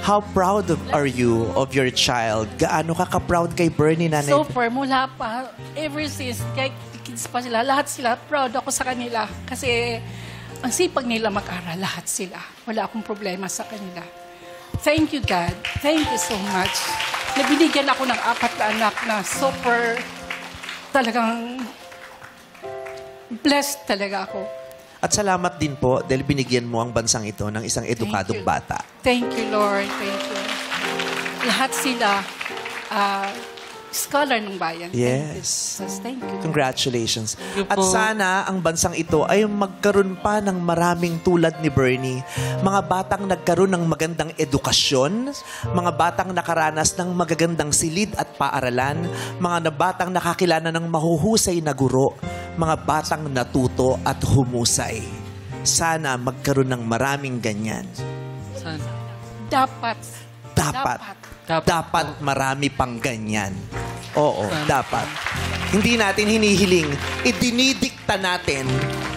Speaker 1: how proud are you of your child? Gaano ka ka-proud kay Bernie, Nanay?
Speaker 12: Super, mula pa, ever since, kahit kids pa sila, lahat sila, proud ako sa kanila. Kasi ang sipag nila mag-aral, lahat sila. Wala akong problema sa kanila. Thank you, God. Thank you so much. Nabinigyan ako ng 4 na anak na super, talagang blessed talaga ako.
Speaker 1: At salamat din po dahil binigyan mo ang bansang ito ng isang edukadong bata.
Speaker 12: Thank you, Lord. Thank you. Lahat sila, scholar ng bayan.
Speaker 1: Yes.
Speaker 12: Thank you.
Speaker 1: Congratulations.
Speaker 10: you
Speaker 1: At
Speaker 10: po.
Speaker 1: sana ang bansang ito ay magkaroon pa ng maraming tulad ni Bernie. Mga batang nagkaroon ng magandang edukasyon, mga batang nakaranas ng magagandang silid at paaralan, mga batang nakakilala ng mahuhusay na guro, mga batang natuto at humusay. Sana magkaroon ng maraming ganyan.
Speaker 10: Sana.
Speaker 1: Dapat marami pang ganyan. Oo, dapat. Hindi natin hinihiling. Idinidikta natin,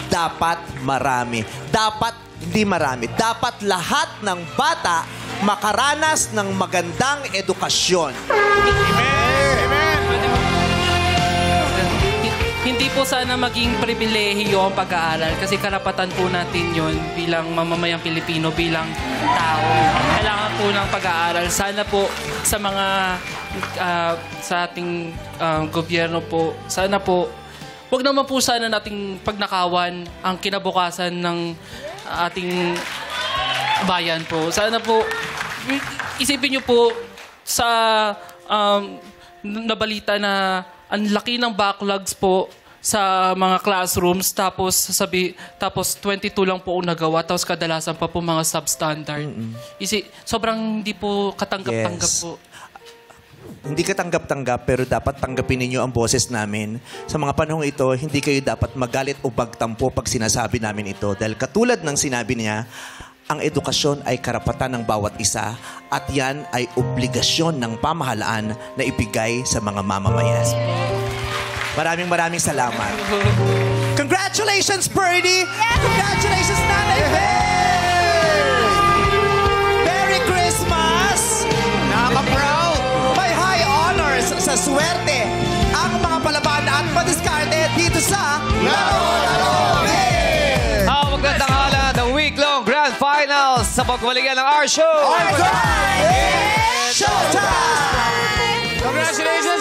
Speaker 1: dapat marami. Dapat hindi marami. Dapat lahat ng bata makaranas ng magandang edukasyon.
Speaker 10: Hindi po sana maging pribilehiyo ang pag-aaral kasi karapatan po natin yon bilang mamamayang Pilipino, bilang tao. Kailangan po ng pag-aaral. Sana po sa mga sa ating gobyerno po, sana po, wag naman po sana nating pagnakawan ang kinabukasan ng ating bayan po. Sana po, isipin niyo po sa nabalita na ang laki ng backlogs po sa mga classrooms tapos 22 lang po ang nagawa tapos kadalasan pa po mga substandard. Sobrang hindi po katanggap-tanggap
Speaker 1: Yes.
Speaker 10: po.
Speaker 1: Hindi ka tanggap-tanggap pero dapat tanggapin ninyo ang boses namin. Sa mga panahong ito, hindi kayo dapat magalit o bagtampo pag sinasabi namin ito. Dahil katulad ng sinabi niya, ang edukasyon ay karapatan ng bawat isa at yan ay obligasyon ng pamahalaan na ibigay sa mga mamamayan. Maraming salamat. Congratulations, Bernie! Congratulations, Nanay Bear! Merry Christmas! Nakaka-proud! May high honors sa swerte ang mga palaban at padiskarte dito sa Laro!
Speaker 2: Ang magandang hala, the week-long grand finals sa pagbalikan ng our show!
Speaker 1: Showtime!
Speaker 2: Congratulations!